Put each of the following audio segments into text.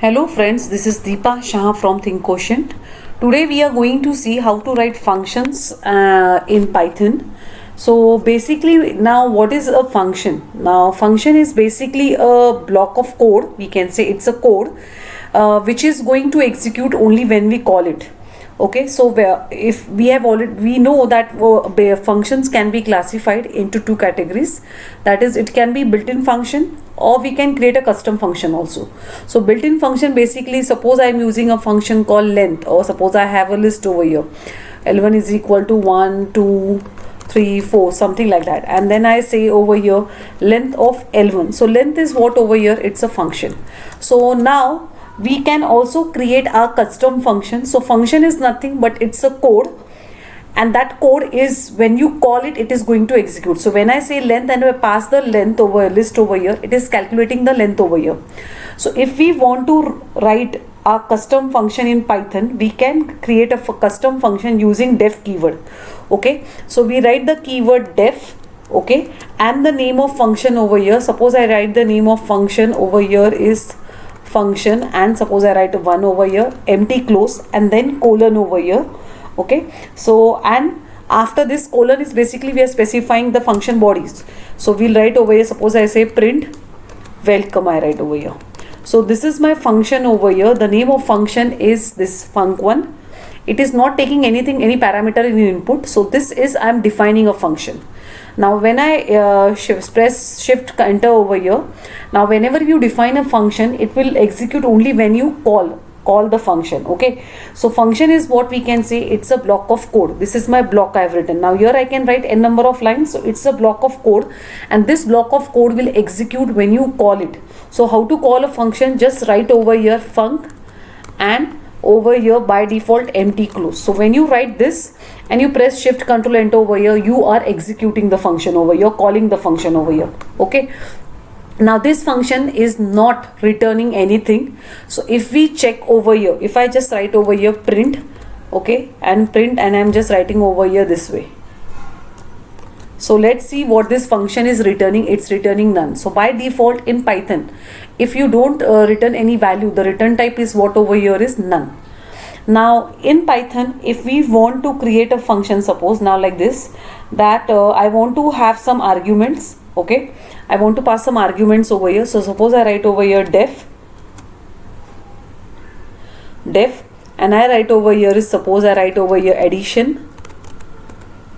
Hello friends, this is Deepa Shah from ThinkQuotient. Today we are going to see how to write functions in Python. So basically now what is a function? Now function is basically a block of code. We can say it's a code which is going to execute only when we call it. Okay, so if we have already, we know that functions can be classified into two categories. That is, it can be built-in function or we can create a custom function also. So built-in function, basically suppose I am using a function called length, or suppose I have a list over here, L1 is equal to 1 2 3 4, something like that, and then I say over here length of L1. So length is what over here? It's a function. So now we can also create our custom function. So function is nothing but it's a code, and that code is, when you call it, it is going to execute. So when I say length and I pass the length over list over here, it is calculating the length over here. So if we want to write our custom function in Python, we can create a custom function using def keyword. Okay, so we write the keyword def, okay, and the name of function over here. Suppose I write the name of function over here is function, and suppose I write 1 over here, empty close, and then colon over here. Okay, so and after this colon is basically we are specifying the function bodies. So we'll write over here, suppose I say print welcome, I write over here. So this is my function over here. The name of function is this func1. It is not taking anything, any parameter in input. So this is, I am defining a function. Now when I press shift enter over here, now whenever you define a function, it will execute only when you call the function. Okay, so function is what we can say, it's a block of code. This is my block I have written. Now here I can write n number of lines, so it's a block of code, and this block of code will execute when you call it. So how to call a function? Just write over here func, and over here by default empty close. So when you write this and you press shift control enter over here, you are executing the function over here, calling the function over here. Okay, now this function is not returning anything. So if we check over here, if I just write over here print, okay, and print, and I'm just writing over here this way. So let's see what this function is returning. It's returning none. So by default in Python, if you don't return any value, the return type is what over here is none. Now in Python, if we want to create a function, suppose now like this, that I want to have some arguments. Okay, I want to pass some arguments over here. So suppose I write over here def, and I write over here is, suppose I write over here addition,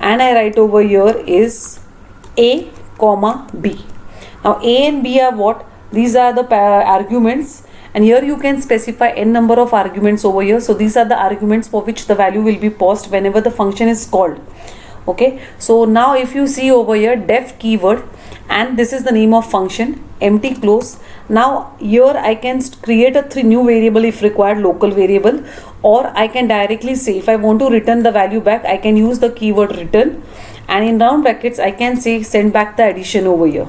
and I write over here is a comma b. Now a and b are what? These are the arguments, and here you can specify n number of arguments over here. So these are the arguments for which the value will be passed whenever the function is called. Okay, so now if you see over here def keyword, and this is the name of function, empty close. Now here I can create a new variable if required, local variable, or I can directly say if I want to return the value back, I can use the keyword return, and in round brackets I can say send back the addition over here.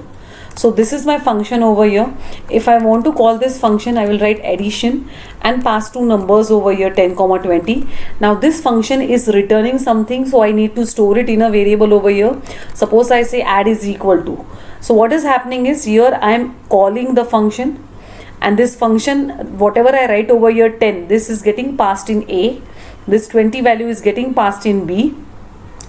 So this is my function over here. If I want to call this function, I will write addition and pass two numbers over here, 10, 20. Now this function is returning something, so I need to store it in a variable over here. Suppose I say add is equal to. So what is happening is, here I am calling the function, and this function, whatever I write over here 10, this is getting passed in A, this 20 value is getting passed in B.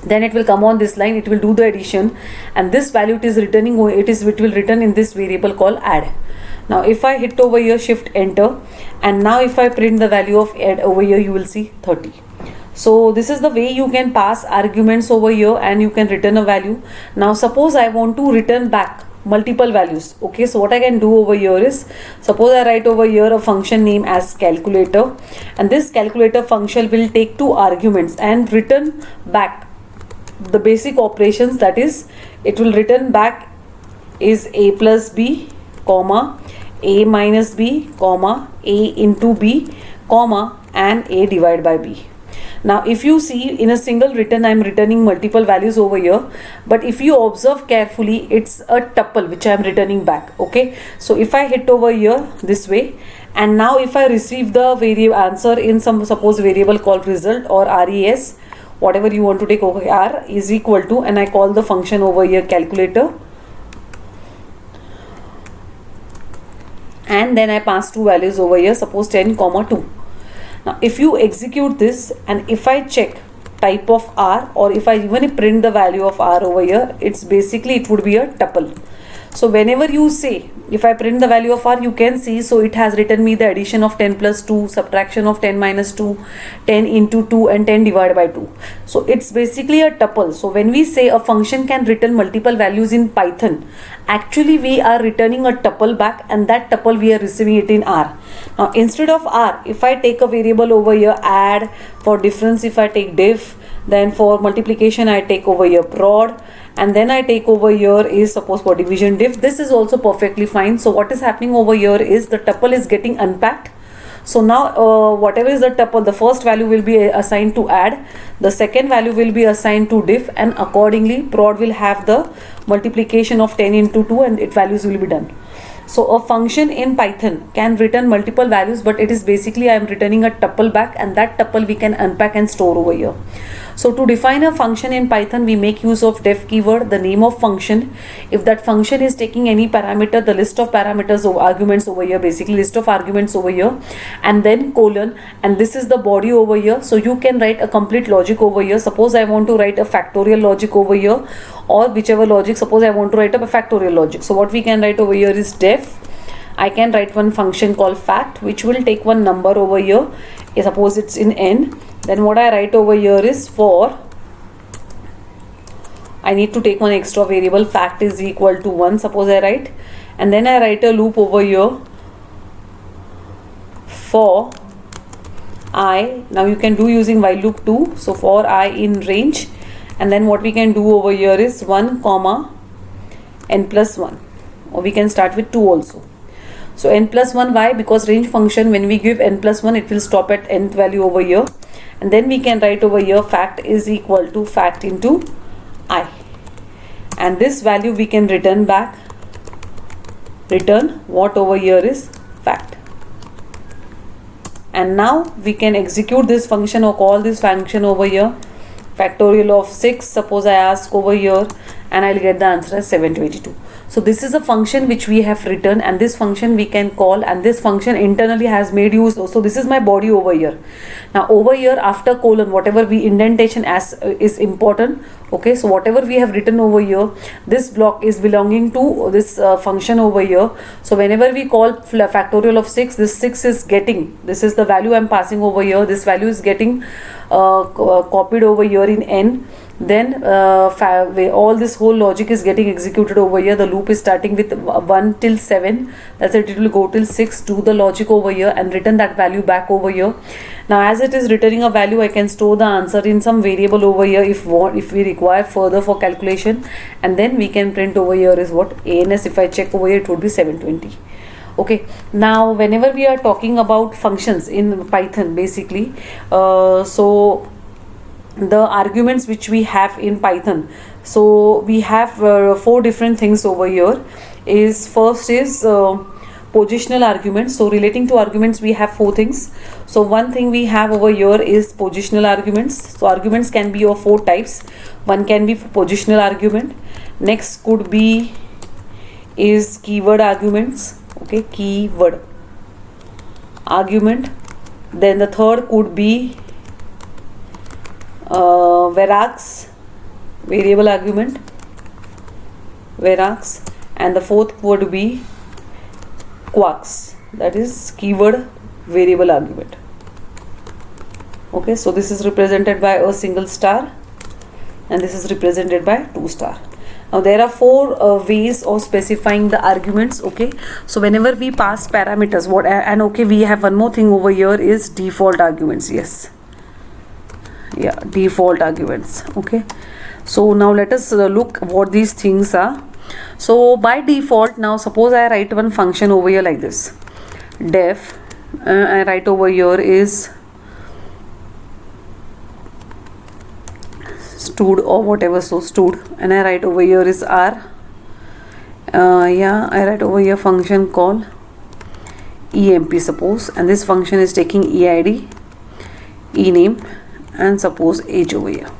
Then it will come on this line, it will do the addition, and this value it is returning, it will return in this variable called add. Now if I hit over here shift enter, and now if I print the value of add over here, you will see 30. So this is the way you can pass arguments over here and you can return a value. Now suppose I want to return back multiple values. Okay, so what I can do over here is, suppose I write over here a function name as calculator, and this calculator function will take two arguments and return back the basic operations. That is, it will return back is a plus b, comma a minus b, comma a into b, comma and a divided by b. Now if you see in a single return, I am returning multiple values over here, but if you observe carefully, it's a tuple which I am returning back. Okay, so if I hit over here this way, and now if I receive the variable answer in some, suppose variable called result or res, whatever you want to take over here, r is equal to, and I call the function over here calculator, and then I pass two values over here, suppose 10 comma 2. Now if you execute this and if I check type of R, or if I even print the value of R over here, it's basically it would be a tuple. So whenever you say, if I print the value of R, you can see, so it has written me the addition of 10 plus 2, subtraction of 10 minus 2, 10 into 2 and 10 divided by 2. So it's basically a tuple. So when we say a function can return multiple values in Python, actually we are returning a tuple back, and that tuple we are receiving it in R. Now instead of R, if I take a variable over here add, for difference if I take diff, then for multiplication I take over here prod, and then I take over here is suppose for division diff. This is also perfectly fine. So what is happening over here is the tuple is getting unpacked. So now whatever is the tuple, the first value will be assigned to add, the second value will be assigned to diff, and accordingly prod will have the multiplication of 10 into 2 and its values will be done. So a function in Python can return multiple values, but it is basically I am returning a tuple back, and that tuple we can unpack and store over here. So to define a function in Python, we make use of def keyword, the name of function. If that function is taking any parameter, the list of parameters or arguments over here, basically list of arguments over here, and then colon, and this is the body over here. So you can write a complete logic over here. Suppose I want to write a factorial logic over here, or whichever logic, suppose I want to write up a factorial logic. So what we can write over here is def. I can write one function called fact, which will take one number over here. Suppose it's in n. Then what I write over here is for, I need to take one extra variable, fact is equal to 1, suppose I write, and then I write a loop over here for I. Now you can do using while loop too. So for I in range, and then what we can do over here is 1 comma n plus 1, or we can start with 2 also. So n plus 1, why? Because range function, when we give n plus 1, it will stop at nth value over here, and then we can write over here fact is equal to fact into I, and this value we can return back, return what over here is fact. And now we can execute this function or call this function over here, factorial of 6, suppose I ask over here, and I'll get the answer as 722. So this is a function which we have written, and this function we can call, and this function internally has made use. So this is my body over here. Now over here after colon, whatever we indentation as is important. Okay, so whatever we have written over here, this block is belonging to this function over here. So whenever we call factorial of 6, this 6 is getting, this is the value I'm passing over here, this value is getting copied over here in n. Then all this whole logic is getting executed over here. The loop is starting with 1 till 7, that's it, it will go till 6, do the logic over here and return that value back over here. Now as it is returning a value, I can store the answer in some variable over here if we require further for calculation, and then we can print over here is what ANS. If I check over here, it would be 720. Okay, now whenever we are talking about functions in Python, basically so the arguments which we have in Python, so we have 4 different things over here. Is first is positional arguments. So relating to arguments we have 4 things. So one thing we have over here is positional arguments. So arguments can be of 4 types. One can be positional argument, next could be is keyword arguments. Okay, keyword argument. Then the third could be varchs, variable argument, varchs, and the fourth would be quarks, that is keyword variable argument. Okay, so this is represented by a single star and this is represented by 2 star. Now there are 4 ways of specifying the arguments. Okay, so whenever we pass parameters, what, and okay, we have one more thing over here is default arguments. Yes, yeah, default arguments. Okay, so now let us look what these things are. So by default, now suppose I write one function over here like this, def, I write over here is stud or whatever, so stud, and I write over here is r. Yeah, I write over here function call emp suppose, and this function is taking eid, ename, and suppose age over here.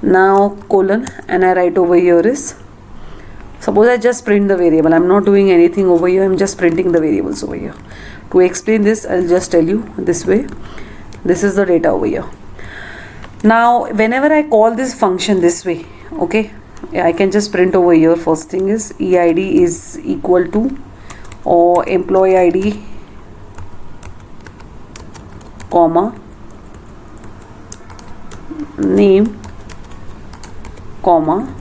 Now colon, and I write over here is Suppose I just print the variable. I'm not doing anything over here. I'm just printing the variables over here. To explain this, I'll just tell you this way. This is the data over here. Now, whenever I call this function this way, okay, I can just print over here. First thing is EID is equal to, or employee ID, comma, name, comma,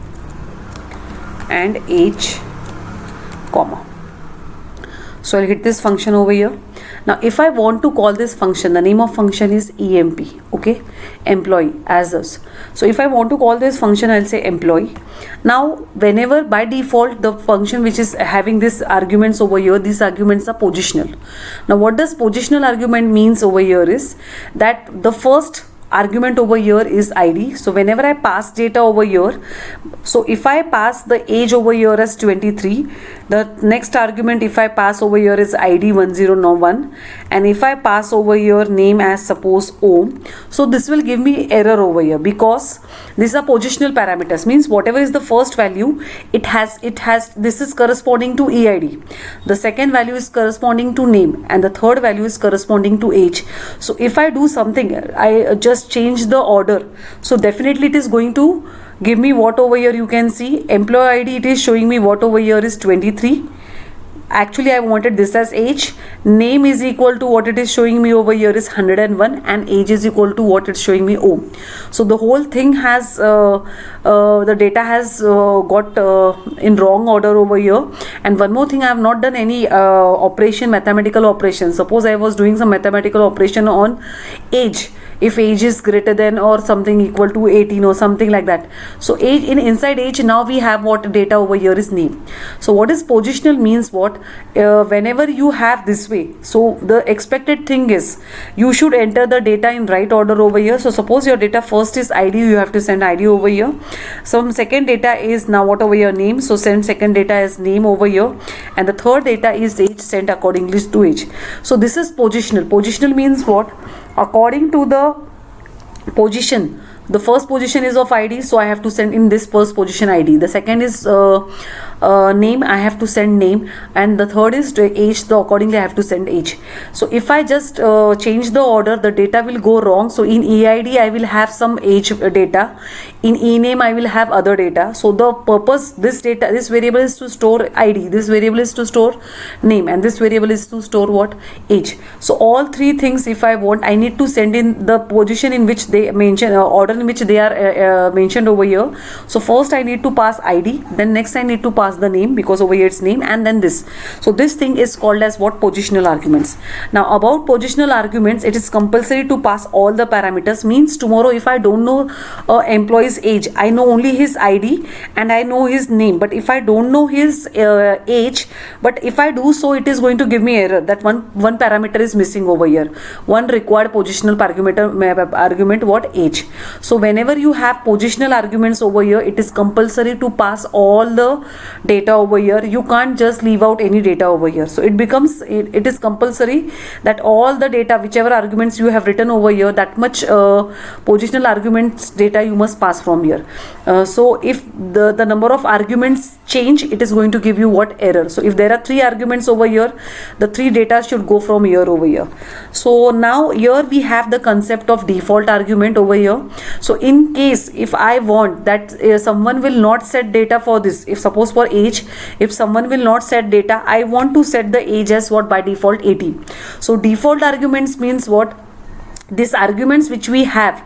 and age, comma. So I'll hit this function over here. Now if I want to call this function, the name of function is EMP, okay, employee, as this. So if I want to call this function, I'll say employee. Now whenever by default the function which is having these arguments over here, these arguments are positional. Now what does positional argument means over here is that the first argument over here is ID. So whenever I pass data over here, so if I pass the age over here as 23, the next argument if I pass over here is ID 1001, and if I pass over here name as suppose Om, so this will give me error over here because these are positional parameters, means whatever is the first value, it has this is corresponding to EID, the second value is corresponding to name, and the third value is corresponding to age. So if I do something, I just change the order, so definitely it is going to give me what over here you can see employee ID, it is showing me what over here is 23. Actually I wanted this as age. Name is equal to what it is showing me over here is 101, and age is equal to what it's showing me Om. So the whole thing has the data has got in wrong order over here. And one more thing, I have not done any mathematical operation. Suppose I was doing some mathematical operation on age, if age is greater than or something equal to 18 or something like that. So age, inside age, now we have what data over here is name. So what is positional means what, whenever you have this way, so the expected thing is you should enter the data in right order over here. So suppose your data first is ID, you have to send ID over here. Some second data is now what over here name, so send second data as name over here, and the third data is age, sent accordingly to age. So this is positional. Positional means what, according to the position, the first position is of ID, so I have to send in this first position ID. The second is name, I have to send name, and the third is age, so accordingly I have to send age. So if I just change the order, the data will go wrong. So in EID I will have some age data, in ename I will have other data. So the purpose, this data, this variable is to store ID, this variable is to store name, and this variable is to store what, age. So all three things if I want, I need to send in the position in which they mention, order in which they are mentioned over here. So first I need to pass ID, then next I need to pass the name because over here it's name, and then this. So this thing is called as what, positional arguments. Now about positional arguments, it is compulsory to pass all the parameters. Means tomorrow if I don't know employee's age, I know only his ID and I know his name, but if I don't know his age, but if I do so, it is going to give me error that one parameter is missing over here, one required positional argument, what, age. So whenever you have positional arguments over here, it is compulsory to pass all the data over here. You can't just leave out any data over here. So it becomes, it is compulsory that all the data, whichever arguments you have written over here, that much positional arguments data you must pass from here. So if the number of arguments change, it is going to give you what, error. So if there are 3 arguments over here, the 3 data should go from here over here. So now here we have the concept of default argument over here. So in case if I want that someone will not set data for this, if suppose for age, if someone will not set data, I want to set the age as what, by default 18. So default arguments means what, these arguments which we have,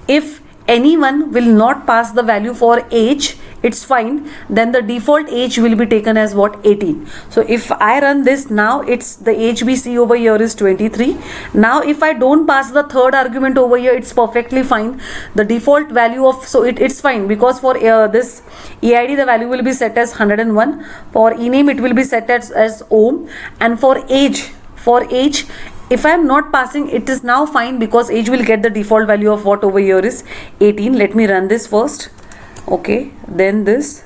if anyone will not pass the value for age, it's fine, then the default age will be taken as what, 18. So if I run this now, it's the age we see over here is 23. Now if I don't pass the third argument over here, it's perfectly fine. The default value of, so it's fine, because for this EID the value will be set as 101, for ename it will be set as Om, and for age if I am not passing, it is now fine, because age will get the default value of what over here is 18. Let me run this first. Okay, then this,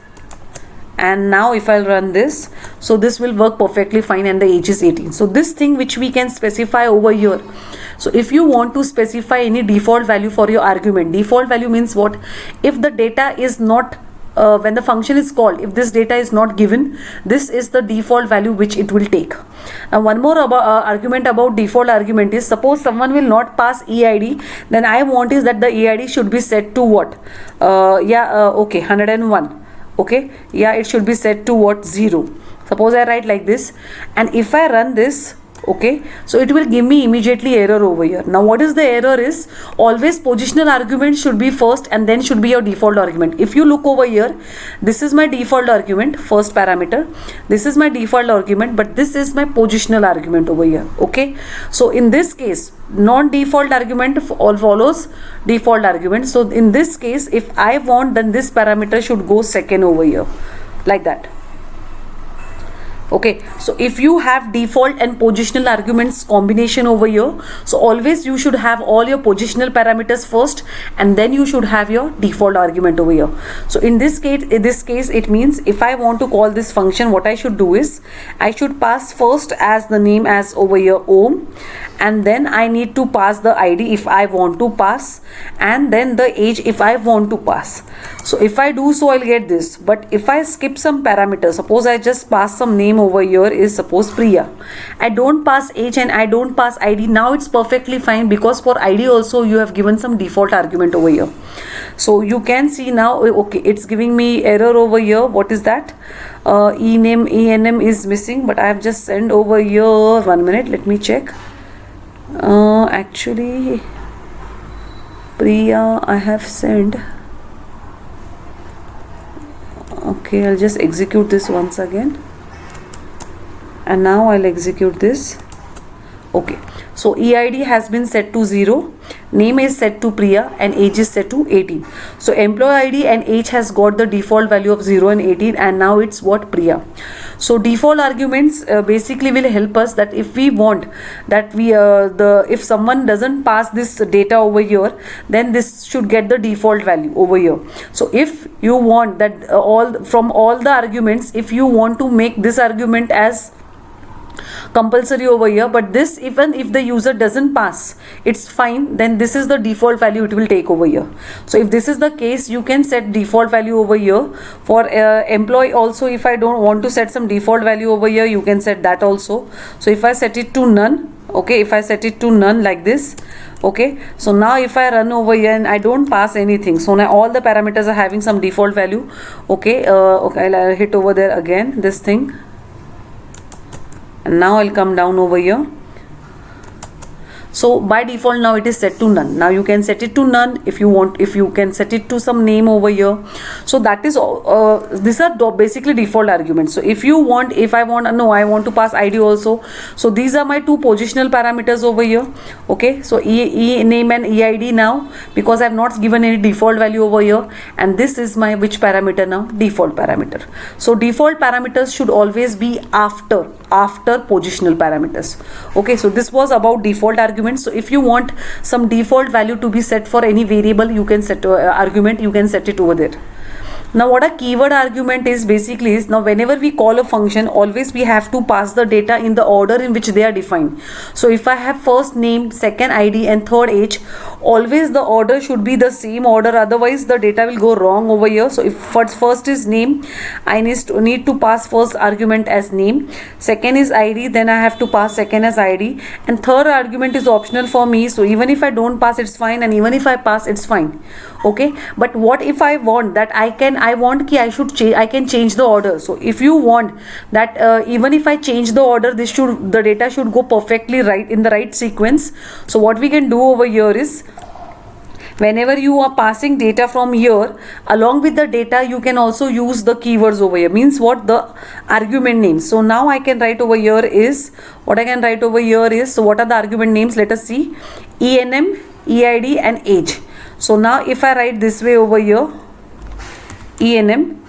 and now if I'll run this, so this will work perfectly fine, and the age is 18. So this thing which we can specify over here. So if you want to specify any default value for your argument, default value means what, if the data is not when the function is called, if this data is not given, this is the default value which it will take. Now one more argument about default argument is, suppose someone will not pass EID, then I want is that the EID should be set to what? Okay, 101. Okay, yeah, it should be set to what? 0. Suppose I write like this, and if I run this, okay, so it will give me immediately error over here. Now what is the error is, always positional argument should be first and then should be your default argument. If you look over here, this is my default argument, first parameter, this is my default argument, but this is my positional argument over here. Okay, so in this case, non-default argument all follows default argument. So in this case, if I want, then this parameter should go second over here, like that. Okay, so if you have default and positional arguments combination over here, so always you should have all your positional parameters first and then you should have your default argument over here. So in this case it means if I want to call this function, what I should do is I should pass first as the name as over here Om, and then I need to pass the ID if I want to pass, and then the age if I want to pass. So if I do so, I'll get this. But if I skip some parameters, suppose I just pass some name over here is suppose Priya, I don't pass age and I don't pass ID, now it's perfectly fine, because for ID also you have given some default argument over here. So you can see now, okay, it's giving me error over here. What is that? ENM is missing, but I have just sent over here. 1 minute, let me check. Actually Priya I have sent. Okay, I'll just execute this once again, and now I'll execute this. Okay, so EID has been set to 0, name is set to Priya, and age is set to 18. So employee ID and age has got the default value of 0 and 18, and now it's what? Priya. So default arguments basically will help us that if we want that if someone doesn't pass this data over here, then this should get the default value over here. So if you want that from all the arguments, if you want to make this argument as compulsory over here, but this even if the user doesn't pass, it's fine, then this is the default value it will take over here. So if this is the case, you can set default value over here. For employee also, if I don't want to set some default value over here, you can set that also. So if I set it to none, okay, if I set it to none like this, okay, so now if I run over here and I don't pass anything, so now all the parameters are having some default value. Okay, okay, I'll hit over there again this thing, and now I'll come down over here. So by default now it is set to none. Now you can set it to none if you want, if you can set it to some name over here. So that is these are basically default arguments. So if you want, if I want, no, I want to pass ID also. So these are my two positional parameters over here. Okay, so e name and EID now, because I have not given any default value over here, and this is my which parameter now? Default parameter. So default parameters should always be after positional parameters. Okay, so this was about default argument. So if you want some default value to be set for any variable, you can set argument, you can set it over there. Now what a keyword argument is basically is, now whenever we call a function, always we have to pass the data in the order in which they are defined. So if I have first name, second ID and third age, always the order should be the same order, otherwise the data will go wrong over here. So if first is name, I need to pass first argument as name, second is ID, then I have to pass second as ID, and third argument is optional for me. So even if I don't pass, it's fine, and even if I pass, it's fine. Okay, but what if I want that I can change the order. So if you want that even if I change the order, the data should go perfectly right in the right sequence. So what we can do over here is, whenever you are passing data from here, along with the data you can also use the keywords over here, means what? The argument names. So now I can write over here is, what I can write over here is, so what are the argument names? Let us see. ENM, EID and age. So now if I write this way over here, ENM,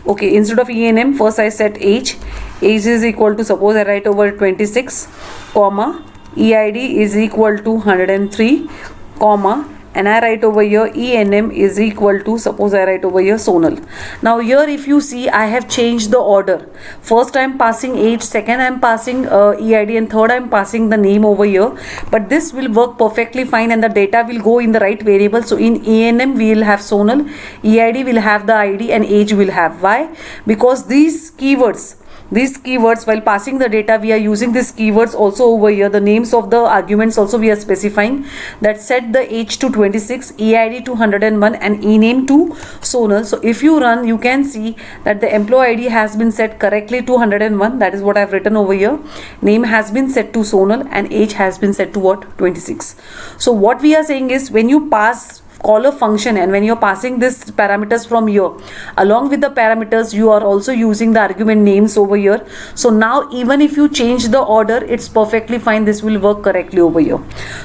okay, instead of ENM, first I set age is equal to, suppose I write over 26, comma, EID is equal to 103, comma, and I write over here ENM is equal to, suppose I write over here Sonal. Now here if you see, I have changed the order. First I am passing age, second I am passing EID, and third I am passing the name over here. But this will work perfectly fine and the data will go in the right variable. So in ENM we will have Sonal, EID will have the ID, and age will have. Why? Because these keywords, while passing the data, we are using these keywords also over here. The names of the arguments also we are specifying, that set the age to 26, EID to 101, and ename to Sonal. So if you run, you can see that the employee ID has been set correctly to 101. That is what I have written over here. Name has been set to Sonal and age has been set to what? 26. So what we are saying is, when you call a function and when you're passing this parameters from here, along with the parameters you are also using the argument names over here. So now even if you change the order, it's perfectly fine, this will work correctly over here.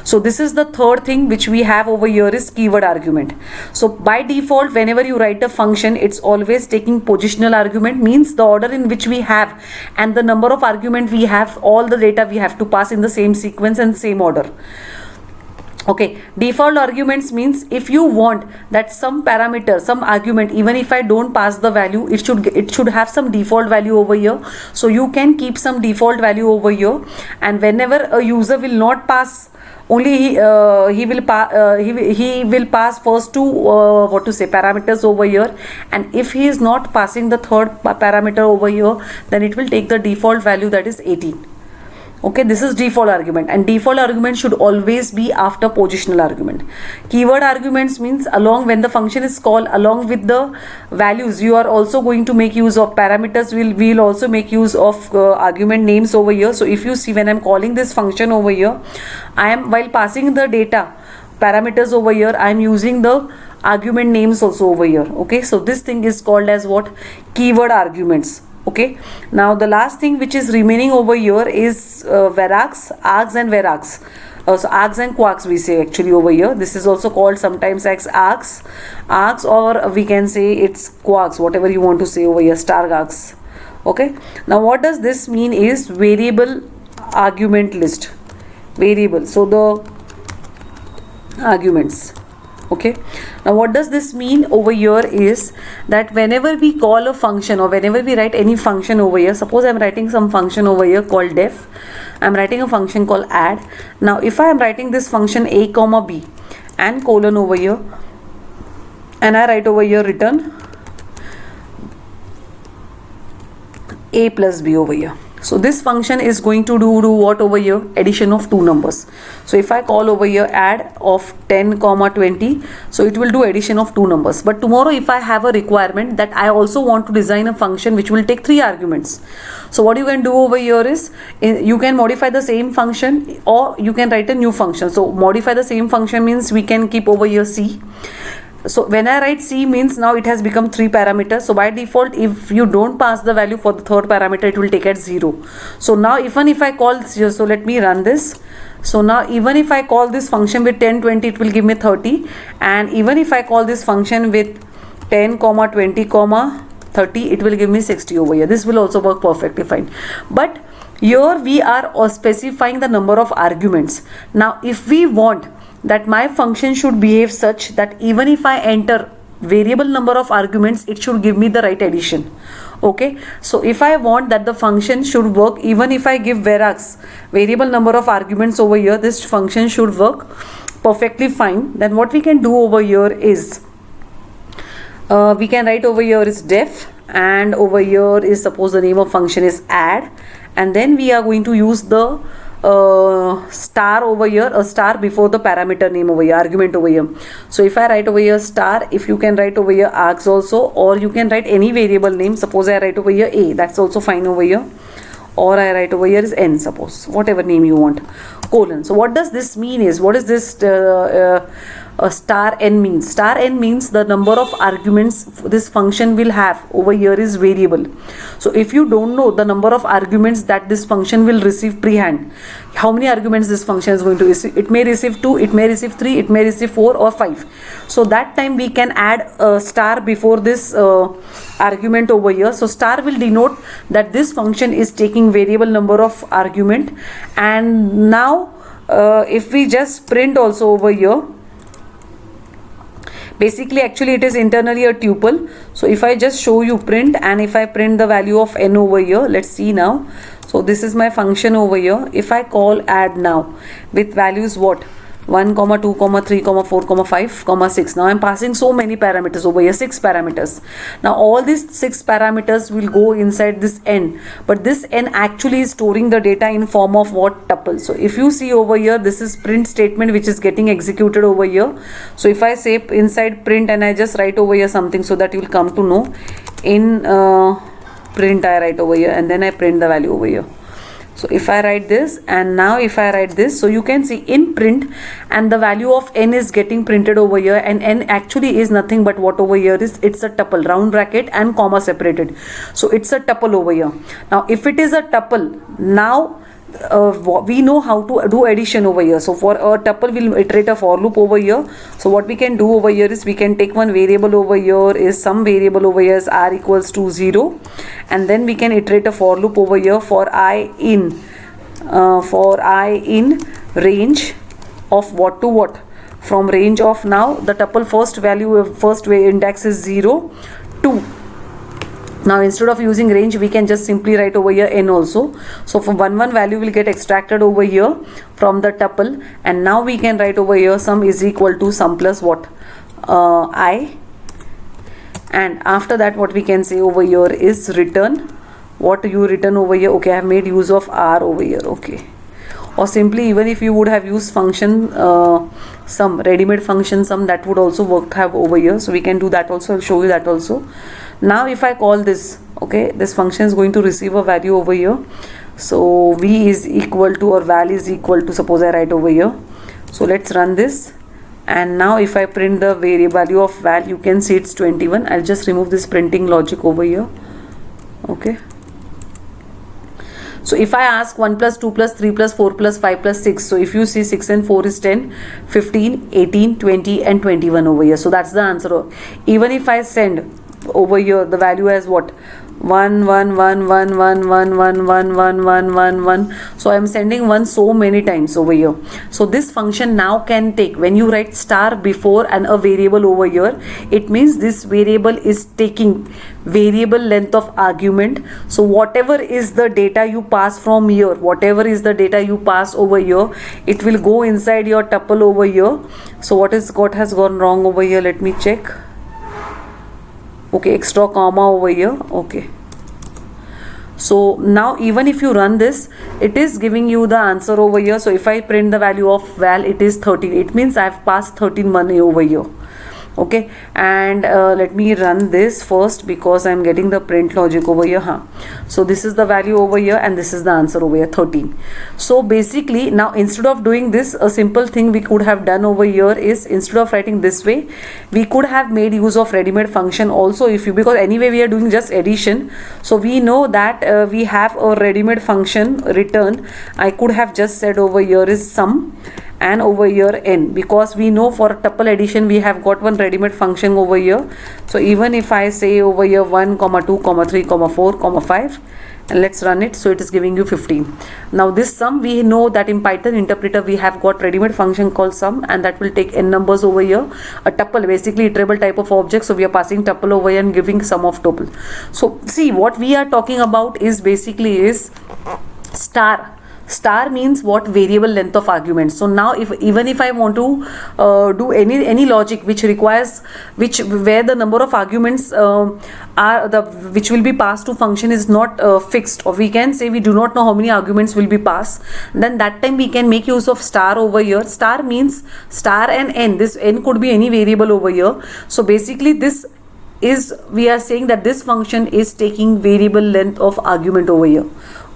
So this is the third thing which we have over here, is keyword argument. So by default, whenever you write a function, it's always taking positional argument, means the order in which we have and the number of argument we have, all the data we have to pass in the same sequence and same order. Okay, default arguments means if you want that some parameter, some argument, even if I don't pass the value, it should have some default value over here. So you can keep some default value over here, and whenever a user will not pass, only he will pass first two parameters over here, and if he is not passing the third parameter over here, then it will take the default value, that is 18. Okay, this is default argument, and default argument should always be after positional argument. Keyword arguments means when the function is called, along with the values, you are also going to make use of parameters. We'll also make use of argument names over here. So if you see, when I'm calling this function over here, while passing the data parameters over here, I am using the argument names also over here. Okay, so this thing is called as what? Keyword arguments. Okay, now the last thing which is remaining over here is verax, args and verax. So args and quarks we say actually over here. This is also called sometimes as args, or we can say it's quarks, whatever you want to say over here, star args. Okay, now what does this mean is variable argument list. Variable, so the arguments. Okay, now what does this mean over here is that whenever we call a function or whenever we write any function over here, suppose I'm writing some function over here called def, I'm writing a function called add. Now if I am writing this function a comma b and colon over here, and I write over here return a plus b over here. So this function is going to do what over here? Addition of two numbers. So if I call over here add of 10 comma 20, so it will do addition of two numbers. But tomorrow if I have a requirement that I also want to design a function which will take 3 arguments, so what you can do over here is you can modify the same function or you can write a new function. So modify the same function means we can keep over here c. So when I write c means now it has become 3 parameters. So by default, if you don't pass the value for the third parameter, it will take at 0. So now even if I call, so let me run this. So now even if I call this function with 10, 20, it will give me 30. And even if I call this function with 10, 20, 30, it will give me 60 over here. This will also work perfectly fine. But here we are specifying the number of arguments. Now if we want that my function should behave such that even if I enter variable number of arguments, it should give me the right addition. Okay, so if I want that the function should work even if I give verax variable number of arguments over here, this function should work perfectly fine. Then what we can do over here is we can write over here is def, and over here is, suppose the name of function is add, and then we are going to use the star over here, a star before the parameter name over here, argument over here. So if I write over here star, if you can write over here args also, or you can write any variable name. Suppose I write over here a, that's also fine over here, or I write over here is n, suppose whatever name you want, colon. So what does this mean is, what is this star n means? Star n means the number of arguments this function will have over here is variable. So if you don't know the number of arguments that this function will receive pre-hand, how many arguments this function is going to receive, it may receive 2, it may receive 3, it may receive 4 or 5. So that time we can add a star before this argument over here. So star will denote that this function is taking variable number of argument. And now if we just print also over here, Basically, actually it is internally a tuple. So if I just show you print, and if I print the value of n over here, let's see now. So this is my function over here. If I call add now with values what? 1, 2, 3, 4, 5, 6. Now I'm passing so many parameters over here, 6 parameters. Now all these 6 parameters will go inside this n, but this n actually is storing the data in form of what? Tuple. So if you see over here, this is print statement which is getting executed over here. So if I say inside print and I just write over here something, so that you will come to know, in print I write over here, and then I print the value over here. So if I write this, and now if I write this, so you can see in print, and the value of n is getting printed over here, and n actually is nothing but what over here is, it's a tuple, round bracket and comma separated. So it's a tuple over here. Now if it is a tuple, now we know how to do addition over here. So for a tuple, we'll iterate a for loop over here. So what we can do over here is, we can take one variable over here, is some variable over here is r equals to 0, and then we can iterate a for loop over here for I in range of what to what, from range of, now the tuple first index is 0 to. Now instead of using range, we can just simply write over here n also. So for 1 value will get extracted over here from the tuple, and now we can write over here sum is equal to sum plus what, I, and after that what we can say over here is return. What you return over here? Okay, I have made use of r over here. Okay, or simply, even if you would have used function sum, ready-made function sum, that would also work have over here. So we can do that also. I'll show you that also. Now if I call this, okay, this function is going to receive a value over here. So v is equal to, or val is equal to, suppose I write over here. So let's run this, and now if I print the variable value of val, you can see it's 21. I'll just remove this printing logic over here. Okay. So if I ask 1 plus 2 plus 3 plus 4 plus 5 plus 6, so if you see 6 and 4 is 10, 15, 18, 20 and 21 over here. So that's the answer. Even if I send over here the value as what, 1 1 1 1 1 1 1 1 1 1 1 1, so I am sending 1 so many times over here. So this function now can take, when you write star before and a variable over here, it means this variable is taking variable length of argument. So whatever is the data you pass from here, whatever is the data you pass over here, it will go inside your tuple over here. So what has gone wrong over here? Let me check. Okay, extra comma over here. Okay, so now even if you run this, it is giving you the answer over here. So if I print the value of val, it is 13. It means I have passed 13 money over here. Okay, and let me run this first, because I am getting the print logic over here. So this is the value over here, and this is the answer over here, 13. So basically, now instead of doing this, a simple thing we could have done over here is, instead of writing this way, we could have made use of ready-made function also, because anyway we are doing just addition. So we know that we have a ready-made function return. I could have just said over here is sum, and over here n, because we know for tuple addition we have got one ready-made function over here. So even if I say over here 1 2 3 4 5, and let's run it, so it is giving you 15. Now this sum, we know that in Python interpreter we have got ready-made function called sum, and that will take n numbers over here. A tuple, basically iterable type of object, so we are passing tuple over here and giving sum of tuple. So see, what we are talking about is basically is star. Star means what? Variable length of arguments. So now even if I want to do any logic which requires, where the number of arguments which will be passed to function is not fixed, or we can say we do not know how many arguments will be passed, then that time we can make use of star over here. Star means star and n. This n could be any variable over here. So basically this is, we are saying that this function is taking variable length of argument over here.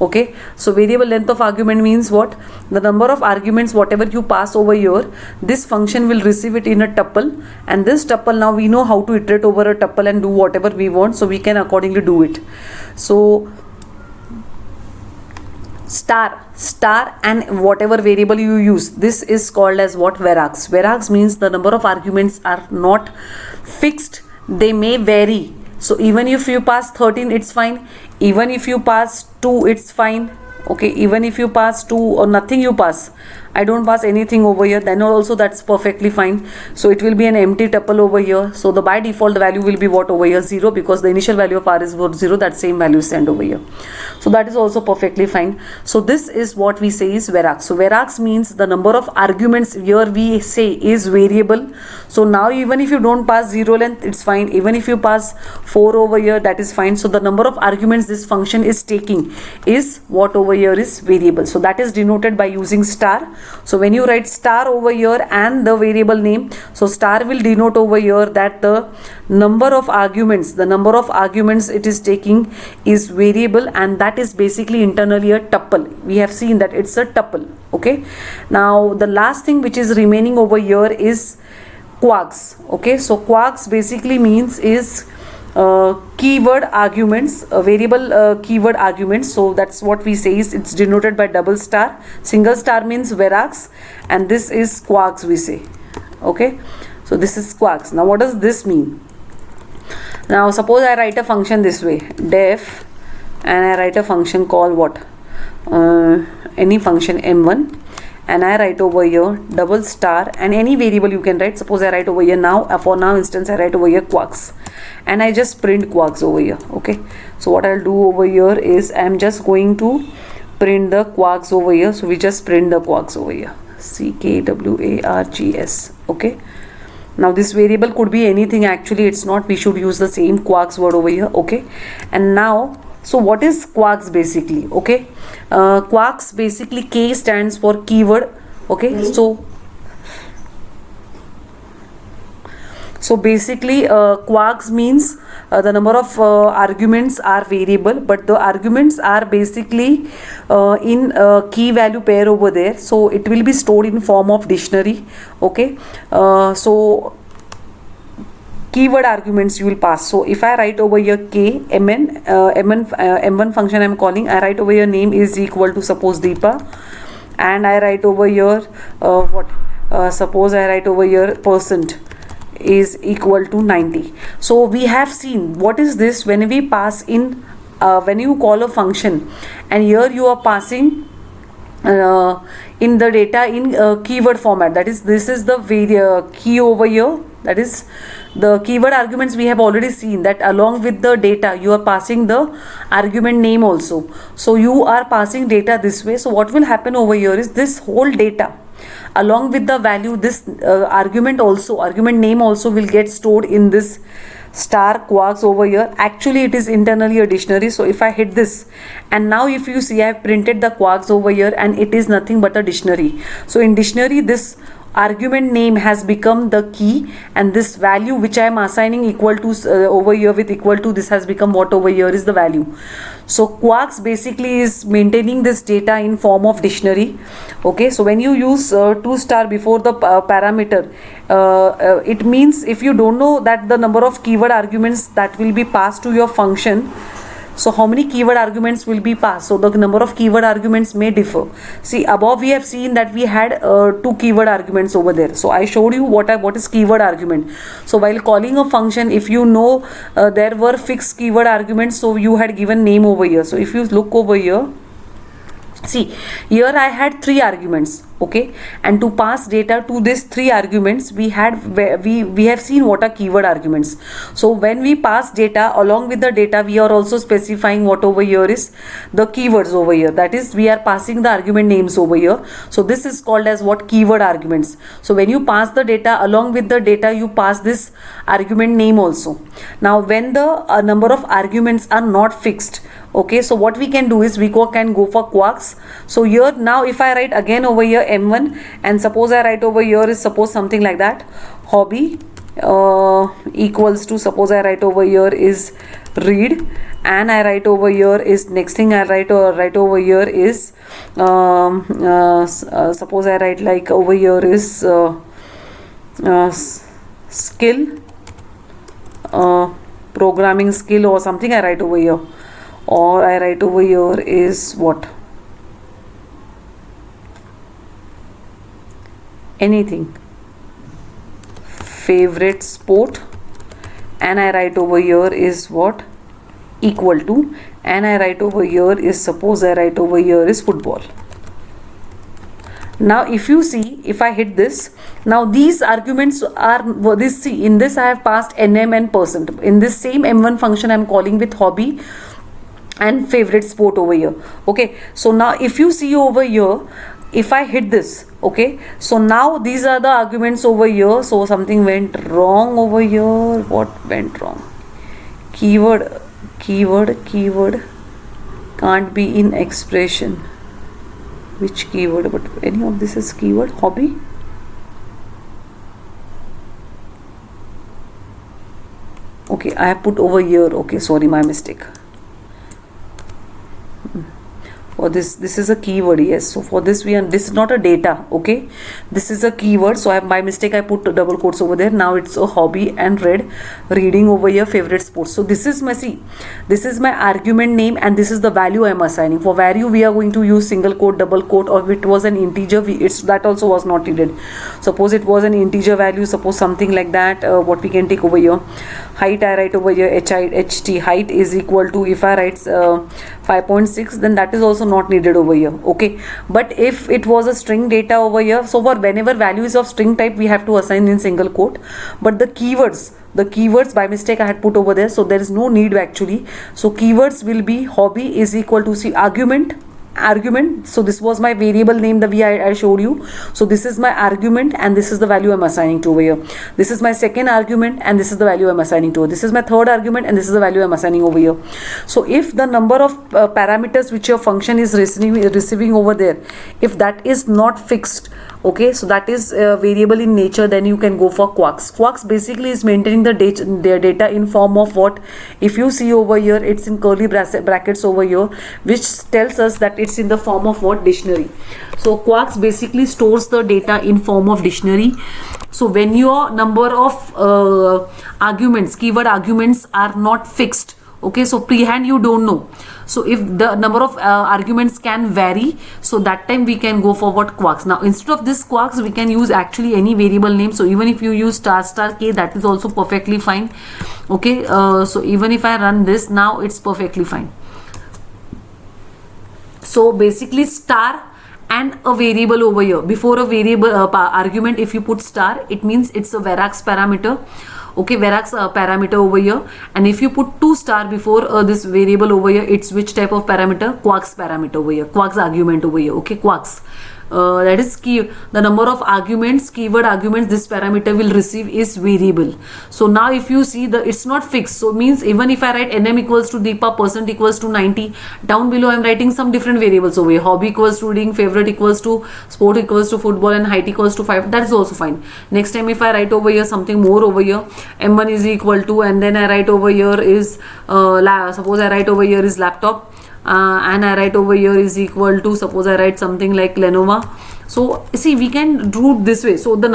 Okay, so variable length of argument means what? The number of arguments whatever you pass over here, this function will receive it in a tuple, and this tuple, now we know how to iterate over a tuple and do whatever we want, so we can accordingly do it. So star and whatever variable you use, this is called as what? Varargs. Varargs means the number of arguments are not fixed, they may vary. So even if you pass 13, it's fine. Even if you pass 2, it's fine. Okay, even if you pass 2 or nothing you pass, I don't pass anything over here, then also that's perfectly fine. So it will be an empty tuple over here. So the by default value will be what over here? 0, because the initial value of r is 0, that same value is sent over here. So that is also perfectly fine. So this is what we say is verax. So verax means the number of arguments here we say is variable. So now even if you don't pass 0 length, it's fine. Even if you pass 4 over here, that is fine. So the number of arguments this function is taking is what over here is variable. So that is denoted by using star. So when you write star over here and the variable name, so star will denote over here that the number of arguments it is taking is variable, and that is basically internally a tuple. We have seen that it's a tuple. Okay, now the last thing which is remaining over here is quarks. Okay, so quarks basically means is keyword arguments, variable keyword arguments. So that's what we say is it's denoted by double star. Single star means verax, and this is quarks we say. Okay, so this is quarks. Now what does this mean? Now suppose I write a function this way, def, and I write a function called what? Any function m1, and I write over here double star, and any variable you can write. Suppose I write over here now, for now instance I write over here quarks, and I just print quarks over here. Okay, so what I'll do over here is I'm just going to print the quarks over here. So we just print the quarks over here, CKWARGS. Okay, now this variable could be anything, actually it's not, we should use the same quarks word over here. Okay, and now so what is quarks basically? Okay, quarks basically, K stands for keyword. Okay, so basically quarks means the number of arguments are variable, but the arguments are basically in key value pair over there. So it will be stored in form of dictionary. Okay, so keyword arguments you will pass. So if I write over here k m1 function I'm calling, I write over here name is equal to suppose Deepa, and I write over here suppose I write over here percent is equal to 90. So we have seen what is this when we pass in when you call a function, and here you are passing in the data in keyword format. That is, this is the key over here, that is the keyword arguments. We have already seen that along with the data you are passing the argument name also. So you are passing data this way. So what will happen over here is this whole data along with the value, this argument name also will get stored in this star quarks over here. Actually it is internally a dictionary. So if I hit this, and now if you see I have printed the quarks over here, and it is nothing but a dictionary. So in dictionary this argument name has become the key, and this value which I am assigning equal to over here with equal to, this has become what over here is the value. So quarks basically is maintaining this data in form of dictionary. Okay, so when you use 2 star before the parameter, it means if you don't know that the number of keyword arguments that will be passed to your function, so how many keyword arguments will be passed, so the number of keyword arguments may differ. See, above we have seen that we had 2 keyword arguments over there. So I showed you what is keyword argument. So while calling a function, if you know there were fixed keyword arguments, so you had given name over here. So if you look over here, see here I had 3 arguments. Okay, and to pass data to these 3 arguments, we have seen what are keyword arguments. So when we pass data, along with the data we are also specifying what over here is the keywords over here, that is we are passing the argument names over here. So this is called as what? Keyword arguments. So when you pass the data, along with the data you pass this argument name also. Now when the number of arguments are not fixed, okay, so what we can do is we can go for quarks. So here now if I write again over here m1, and suppose I write over here is suppose something like that, hobby equals to, suppose I write over here is read, and I write over here is next thing I write over here is suppose I write like over here is skill, programming skill or something I write over here, or I write over here is what, anything, favorite sport, and I write over here is what, equal to, and I write over here is, suppose I write over here is football. Now if you see, if I hit this, now these arguments are this. See, in this I have passed nm and percent. In this same m1 function I am calling with hobby and favorite sport over here. Okay, so now if you see over here, if I hit this, okay, so now these are the arguments over here. So something went wrong over here. What went wrong? Keyword can't be in expression. Which keyword? But any of this is keyword. Hobby. Okay, I have put over here. Okay, sorry, my mistake. For this is a keyword. Yes, so for this this is not a data. Okay, this is a keyword. So I have, by mistake, I put double quotes over there. Now it's a hobby and reading over here, favorite sports. So this is my, see, this is my argument name and this is the value I am assigning. For value we are going to use single quote, double quote, or if it was an integer, that also was not needed. Suppose it was an integer value, suppose something like that, what we can take over here, height I write over here, ht, height is equal to, if I write 5.6, then that is also not needed over here. Okay, but if it was a string data over here, so for whenever values of string type we have to assign in single quote, but the keywords by mistake I had put over there, so there is no need actually. So keywords will be hobby is equal to, see, argument. So this was my variable name, the way I showed you. So this is my argument and this is the value I'm assigning to over here. This is my second argument and this is the value I'm assigning to. This is my third argument and this is the value I'm assigning over here. So if the number of parameters which your function is receiving over there, if that is not fixed, okay, so that is variable in nature, then you can go for quarks. Quarks basically is maintaining the data in form of what? If you see over here, it's in curly brackets over here, which tells us that it's in the form of what? Dictionary. So quarks basically stores the data in form of dictionary. So when your number of arguments, keyword arguments are not fixed, okay, so pre-hand you don't know. So if the number of arguments can vary, so that time we can go for what? Quarks. Now instead of this quarks, we can use actually any variable name. So even if you use star k, that is also perfectly fine. Okay, so even if I run this now, it's perfectly fine. So basically star and a variable over here. Before a variable argument, if you put star, it means it's a Verax parameter. Okay, Verax parameter over here, and if you put 2 star before this variable over here, it's which type of parameter? Quarks parameter over here, quarks argument over here. Okay, quarks. That is key. The number of arguments, keyword arguments, this parameter will receive is variable. So now if you see, it's not fixed. So means even if I write nm equals to Deepa, percent equals to 90, down below I'm writing some different variables over here. Hobby equals to reading, favorite equals to sport equals to football, and height equals to 5. That is also fine. Next time if I write over here something more over here, m1 is equal to, and then I write over here is suppose I write over here is laptop. And I write over here is equal to, suppose I write something like Lenovo. So see, we can do it this way. So the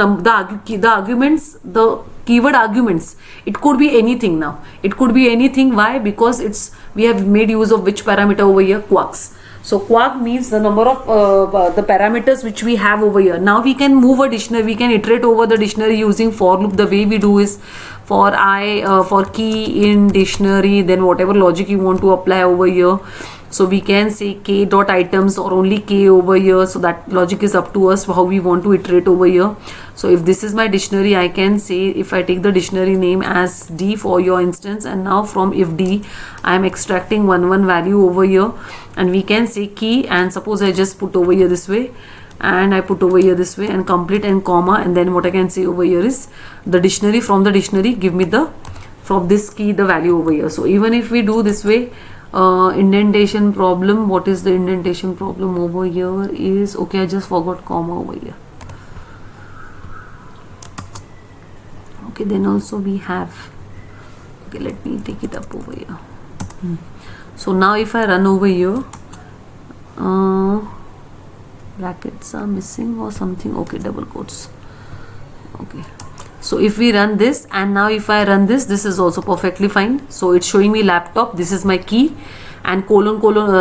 arguments, the keyword arguments, it could be anything. Now it could be anything. Why? Because we have made use of which parameter over here? Quarks. So quark means the number of the parameters which we have over here. Now we can move a dictionary, we can iterate over the dictionary using for loop. The way we do is for for key in dictionary, then whatever logic you want to apply over here. So we can say k dot items or only k over here. So that logic is up to us how we want to iterate over here. So if this is my dictionary, I can say, if I take the dictionary name as D for your instance, and now from if D, I am extracting one value over here, and we can say key, and suppose I just put over here this way, and I put over here this way, and complete and comma, and then what I can say over here is the dictionary, from the dictionary give me from this key the value over here. So even if we do this way, indentation problem, what is the indentation problem over here is, okay, I just forgot comma over here. Okay, then also we have, okay, let me take it up over here. So now if I run over here, brackets are missing or something. Okay, double quotes. Okay, so if we run this, and now if I run this is also perfectly fine. So it's showing me laptop, this is my key, and colon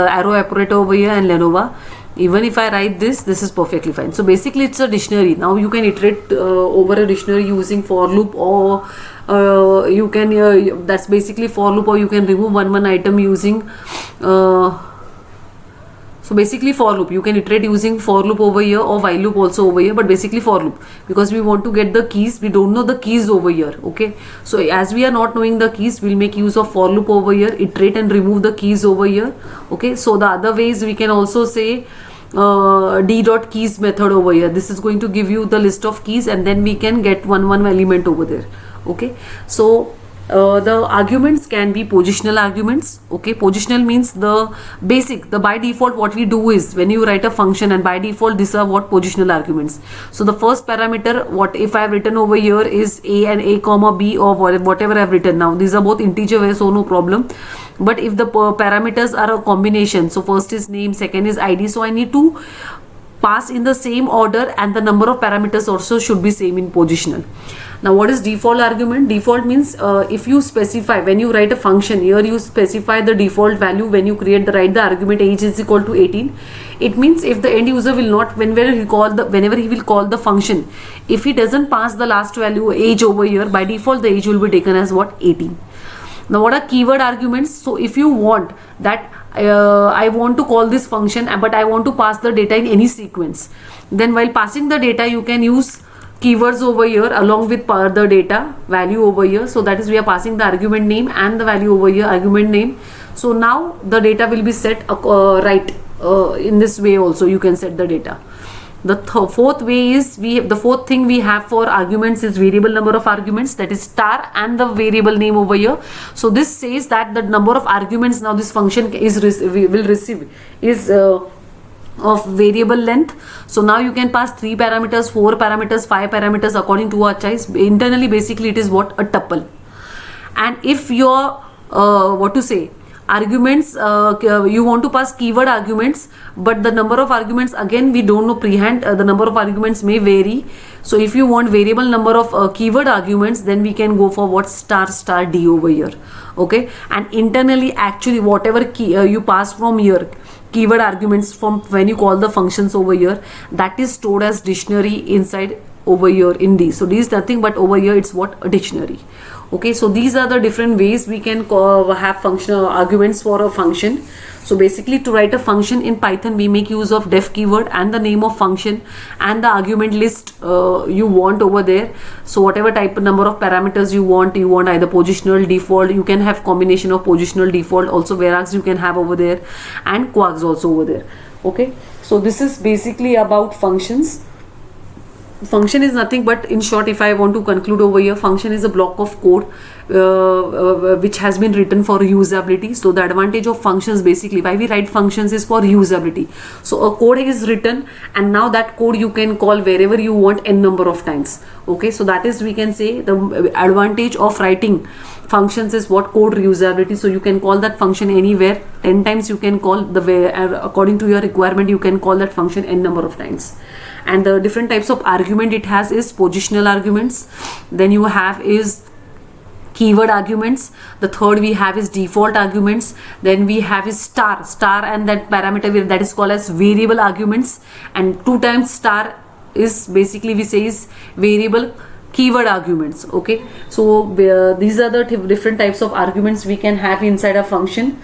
arrow operator over here, and Lenovo. Even if I write this is perfectly fine. So basically it's a dictionary. Now you can iterate over a dictionary using for loop, or you can that's basically for loop, or you can remove one item using So basically for loop, you can iterate using for loop over here or while loop also over here, but basically for loop, because we want to get the keys, we don't know the keys over here. Okay, so as we are not knowing the keys, we'll make use of for loop over here, iterate and remove the keys over here. Okay, so the other ways we can also say d dot keys method over here. This is going to give you the list of keys, and then we can get one element over there. Okay, so the arguments can be positional arguments. Okay, positional means the basic, the by default what we do is when you write a function, and by default these are what positional arguments. So the first parameter, what if I have written over here is a and a comma b, or whatever I have written. Now these are both integer, so no problem. But if the parameters are a combination, so first is name, second is id, so I need to pass in the same order, and the number of parameters also should be same in positional. Now what is default argument? Default means if you specify, when you write a function here, you specify the default value when you write the argument age is equal to 18. It means if the end user will not, whenever he will call the function, if he doesn't pass the last value age over here, by default the age will be taken as what, 18. Now what are keyword arguments? So if you want that I want to call this function, but I want to pass the data in any sequence, then while passing the data you can use keywords over here along with the data value over here. So that is, we are passing the argument name and the value over here, argument name. So now the data will be set right in this way also you can set the data. The fourth way is, the fourth thing we have for arguments is variable number of arguments, that is star, and the variable name over here. So this says that the number of arguments now this function will receive is of variable length. So now you can pass 3 parameters, 4 parameters, 5 parameters according to our choice. Internally basically it is what, a tuple. And if your arguments, you want to pass keyword arguments, but the number of arguments, again we don't know prehand, the number of arguments may vary. So if you want variable number of keyword arguments, then we can go for what, star d over here. Okay, and internally actually whatever key you pass from here, keyword arguments from when you call the functions over here, that is stored as dictionary inside over here in D. So D is nothing but over here it's what, a dictionary. Okay, so these are the different ways we can have functional arguments for a function. So basically to write a function in Python, we make use of def keyword and the name of function and the argument list you want over there. So whatever type of number of parameters you want either positional, default, you can have combination of positional, default, also varargs you can have over there, and quarks also over there. Okay, so this is basically about functions. Function is nothing but, in short, if I want to conclude over here, function is a block of code which has been written for usability. So the advantage of functions, basically why we write functions, is for usability. So a code is written, and now that code you can call wherever you want n number of times. Okay, so that is, we can say, the advantage of writing functions is what, code reusability. So you can call that function anywhere 10 times, you can call the way according to your requirement, you can call that function n number of times. And the different types of argument it has is positional arguments, then you have is keyword arguments, the third we have is default arguments, then we have is star, and that parameter that is called as variable arguments, and 2 times star is basically we say is variable keyword arguments. Okay, so these are the different types of arguments we can have inside a function.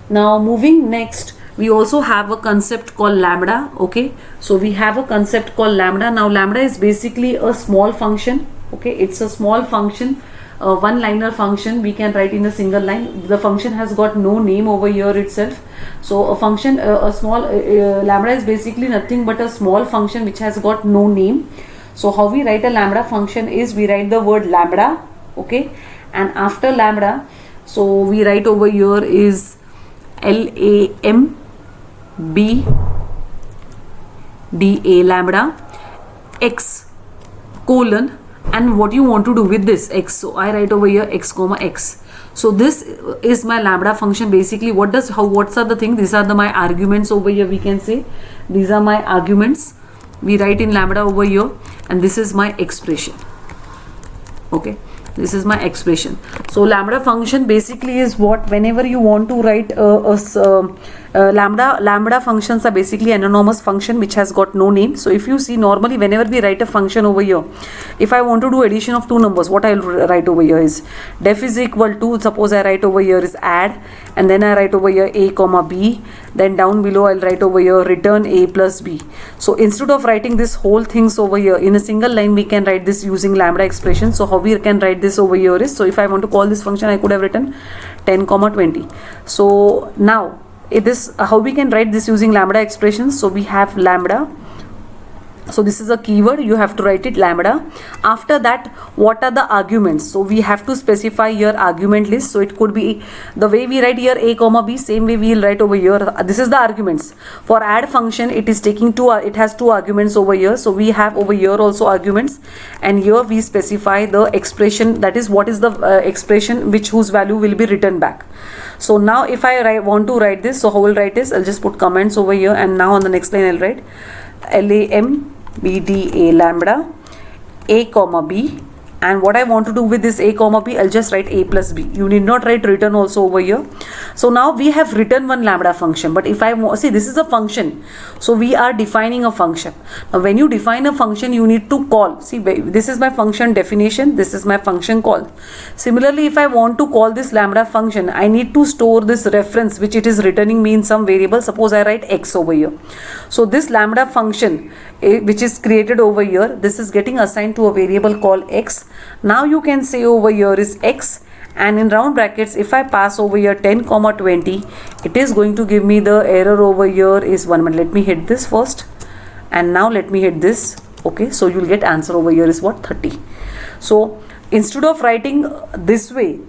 Now moving next, we also have a concept called lambda. Okay, so we have a concept called lambda. Now lambda is basically a small function. Okay, it's a small function, one liner function we can write in a single line. The function has got no name over here itself. So a function, a small lambda is basically nothing but a small function which has got no name. So how we write a lambda function is, we write the word lambda. Okay, and after lambda, so we write over here is LAMBDA, lambda x colon, and what you want to do with this x. So I write over here x comma x. So this is my lambda function. Basically what's are the things, these are my arguments over here, we can say these are my arguments we write in lambda over here, and this is my expression. Okay, this is my expression. So lambda function basically is what, whenever you want to write lambda functions are basically an anonymous function which has got no name. So if you see, normally whenever we write a function over here, if I want to do addition of two numbers, what I'll write over here is def is equal to, suppose I write over here is add, and then I write over here a comma b, then down below I'll write over here return a plus b. So instead of writing this whole things over here in a single line, we can write this using lambda expression. So how we can write this over here is, so if I want to call this function, I could have written 10 comma 20. So now this how we can write this using lambda expressions. So we have lambda, so this is a keyword, you have to write it lambda. After that, what are the arguments? So we have to specify your argument list. So it could be the way we write here a comma b, same way we will write over here. This is the arguments. For add function, it is taking it has two arguments over here. So we have over here also arguments, and here we specify the expression, that is what is the expression whose value will be written back. So now if I want to write this, so how will write this? I'll just put comments over here, and now on the next line I'll write lambda lambda a comma b, and what I want to do with this a comma b, I'll just write a plus b. You need not write return also over here. So now we have written one lambda function, but if I see, this is a function, so we are defining a function. Now when you define a function, you need to call, see, this is my function definition, this is my function call. Similarly, if I want to call this lambda function, I need to store this reference which it is returning me in some variable. Suppose I write x over here. So this lambda function which is created over here, this is getting assigned to a variable called x. Now you can say over here is x, and in round brackets, if I pass over here 10 comma 20, it is going to give me the error over here is 1 minute. Let me hit this first, and now let me hit this. Okay, so you'll get answer over here is what, 30. So instead of writing this way,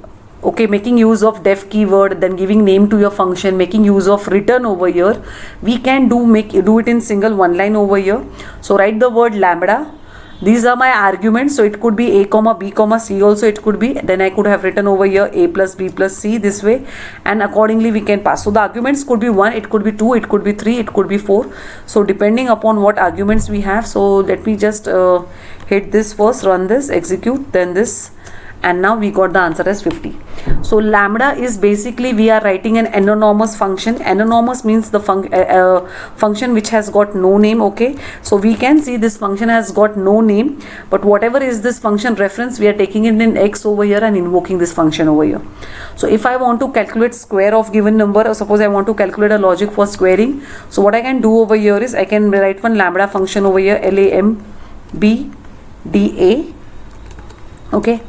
okay, making use of def keyword, then giving name to your function, making use of return over here, we can do it in single one line over here. So write the word lambda. These are my arguments, so it could be a comma b comma c also it could be. Then I could have written over here a plus b plus c this way, and accordingly we can pass. So the arguments could be 1, it could be 2, it could be 3, it could be 4. So depending upon what arguments we have. So let me just hit this first, run this, execute, then this, and now we got the answer as 50. So lambda is basically, we are writing an anonymous function. Anonymous means the function which has got no name. Okay, so we can see this function has got no name, but whatever is this function reference, we are taking it in x over here and invoking this function over here. So if I want to calculate square of given number, or suppose I want to calculate a logic for squaring, so what I can do over here is I can write one lambda function over here, lambda. Okay,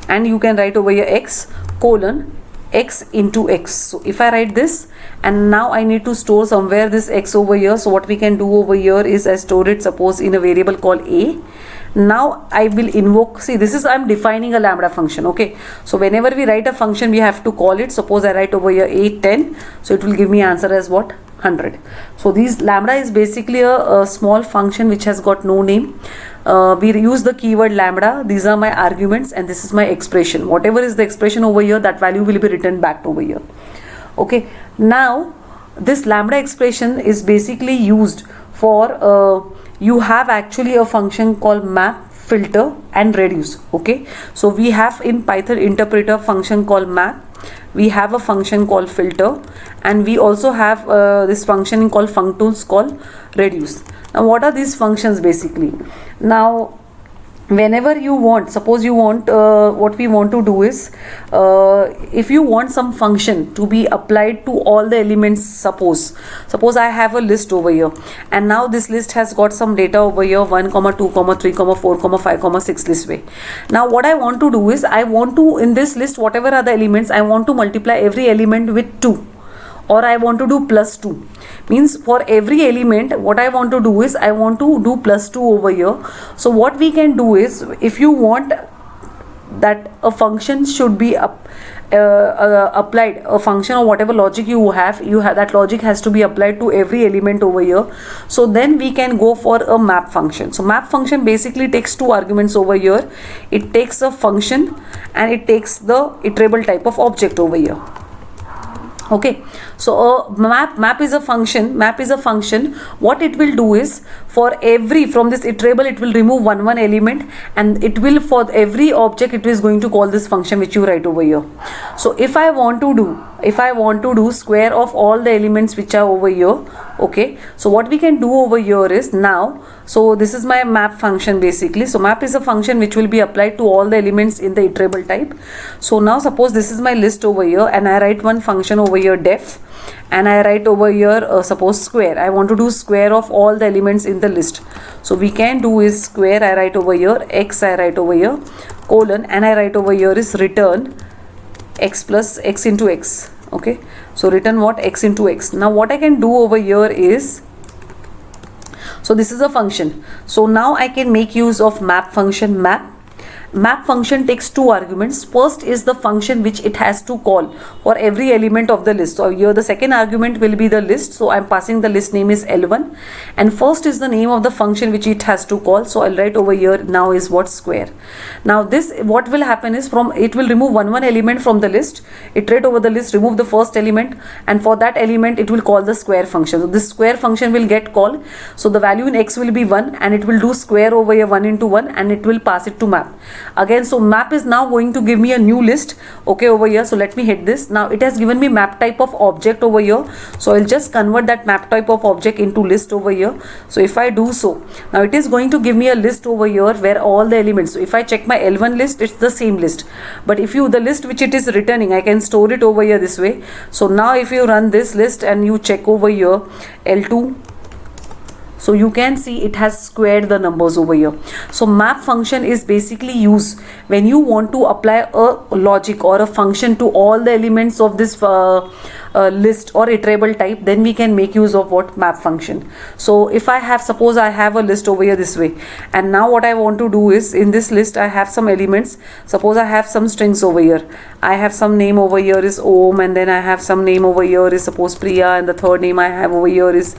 and you can write over here x colon x into x. So if I write this, and now I need to store somewhere this x over here, so what we can do over here is I store it, suppose, in a variable called a. Now I will invoke, see, this is, I'm defining a lambda function. Okay, so whenever we write a function, we have to call it. Suppose I write over here a10, so it will give me answer as what, 100. So these lambda is basically a small function which has got no name. We use the keyword lambda. These are my arguments, and this is my expression. Whatever is the expression over here, that value will be written back over here. Okay, now this lambda expression is basically used for you have actually a function called map, filter, and reduce. Okay, so we have in Python interpreter function called map, we have a function called filter, and we also have this function called functools called reduce. Now what are these functions basically? Now whenever you want, suppose you want, what we want to do is, if you want some function to be applied to all the elements, suppose I have a list over here, and now this list has got some data over here, 1 comma 2 comma 3 comma 4 comma 5 comma 6 this way. Now what I want to do is, I want to, in this list, whatever are the elements, I want to multiply every element with 2, or I want to do plus 2. Means for every element, what I want to do is, I want to do plus 2 over here. So what we can do is, if you want that a function should be applied, a function or whatever logic you have that logic has to be applied to every element over here. So then we can go for a map function. So map function basically takes two arguments over here. It takes a function and it takes the iterable type of object over here. Okay, So map is a function. Map is a function. What it will do is, for every, from this iterable, it will remove one element, and it will, for every object, it is going to call this function which you write over here. So if I want to do square of all the elements which are over here, okay, so what we can do over here is, now, so this is my map function basically. So map is a function which will be applied to all the elements in the iterable type. So now suppose this is my list over here, and I write one function over here, def, and I write over here suppose square. I want to do square of all the elements in the list. So we can do is square, I write over here, x, I write over here, colon, and I write over here is return x plus x into x. Okay, so return what? X into x. Now what I can do over here is, so this is a function. So now I can make use of map function. Map function takes two arguments. First is the function which it has to call for every element of the list. So here the second argument will be the list. So I'm passing the list name is L1, and first is the name of the function which it has to call. So I'll write over here now is what? Square. Now this, what will happen is, from it will remove one element from the list, iterate over the list, remove the first element, and for that element it will call the square function. So this square function will get called. So the value in x will be 1, and it will do square over here 1 into 1, and it will pass it to map again. So map is now going to give me a new list, okay, over here. So let me hit this. Now it has given me map type of object over here, so I'll just convert that map type of object into list over here. So if I do so, now it is going to give me a list over here where all the elements, so if I check my L1 list, it's the same list, but if you, the list which it is returning, I can store it over here this way. So now if you run this list and you check over here L2, so you can see it has squared the numbers over here. So map function is basically used when you want to apply a logic or a function to all the elements of this list or iterable type, then we can make use of what? Map function. So if I have, suppose I have a list over here this way, and now what I want to do is, in this list I have some elements. Suppose I have some strings over here. I have some name over here is Om, and then I have some name over here is suppose Priya, and the third name I have over here is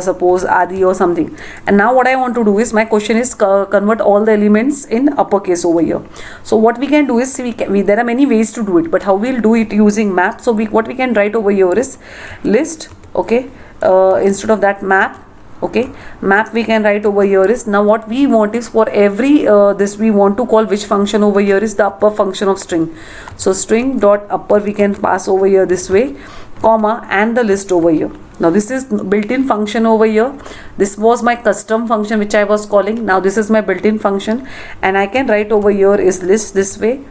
suppose Adi or something. And now what I want to do is, my question is convert all the elements in uppercase over here. So what we can do is, there are many ways to do it, but how we'll do it using map. So what we can write over here is list, okay, instead of that map, okay, map we can write over here is, now what we want is, for every this we want to call which function over here is the upper function of string. So string dot upper we can pass over here this way, comma, and the list over here. Now this is built-in function over here. This was my custom function which I was calling. Now this is my built-in function, and I can write over here is list this way.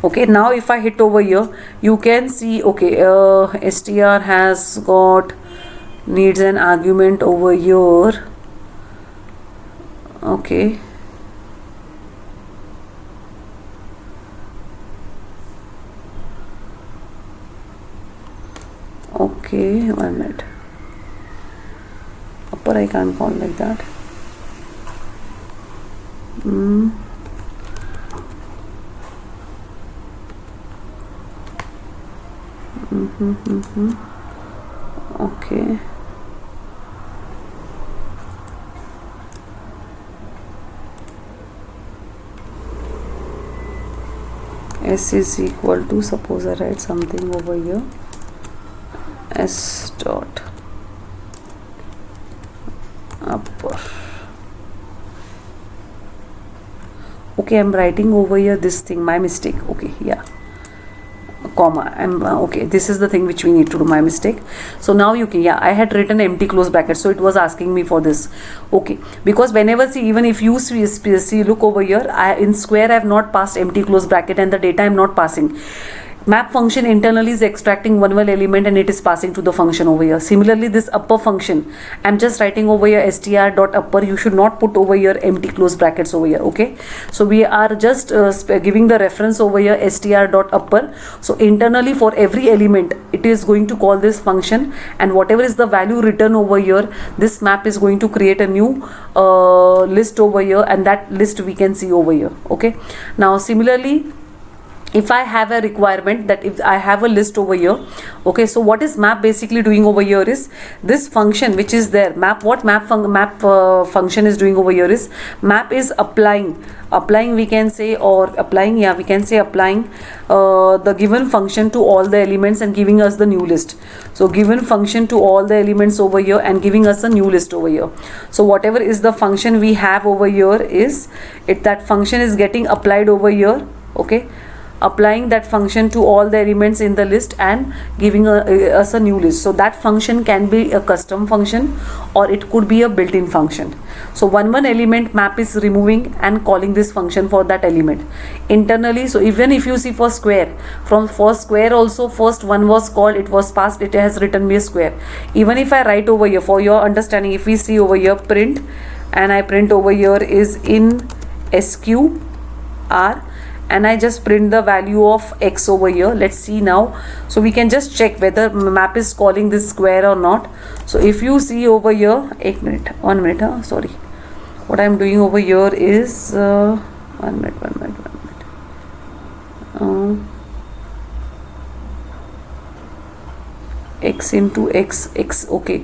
Okay, now if I hit over here, you can see, okay, str has got, needs an argument over here. Okay, okay, 1 minute. Upper I can't call like that. Okay. S is equal to, suppose I write something over here, S dot upper. Okay, I'm writing over here this thing, my mistake. Okay, yeah, comma, I'm okay, this is the thing which we need to do, my mistake. So now you can, yeah, I had written empty close bracket, so it was asking me for this. Okay, because whenever, see, even if you see look over here, in square I have not passed empty close bracket, and the data I am not passing. Map function internally is extracting one element and it is passing to the function over here. Similarly, this upper function, I'm just writing over here str dot upper. You should not put over here empty close brackets over here. Okay, so we are just giving the reference over here str dot upper. So internally for every element, it is going to call this function, and whatever is the value written over here, this map is going to create a new list over here, and that list we can see over here. Okay, now similarly, if I have a requirement that if I have a list over here, okay, so what is map basically doing over here is this function which is there, map, what function is doing over here is map is applying we can say, or applying, yeah, we can say applying the given function to all the elements and giving us the new list. So given function to all the elements over here and giving us a new list over here. So whatever is the function we have over here is that function is getting applied over here, okay, applying that function to all the elements in the list and giving us a new list. So that function can be a custom function or it could be a built-in function. So one element map is removing and calling this function for that element internally. So even if you see for square, for square also, first one was called, it was passed, it has written me a square. Even if I write over here, for your understanding, if we see over here print, and I print over here is in SQR, and I just print the value of x over here. Let's see now. So we can just check whether map is calling this square or not. So if you see over here, 1 minute, sorry, what I'm doing over here is 1 minute, x into x, okay,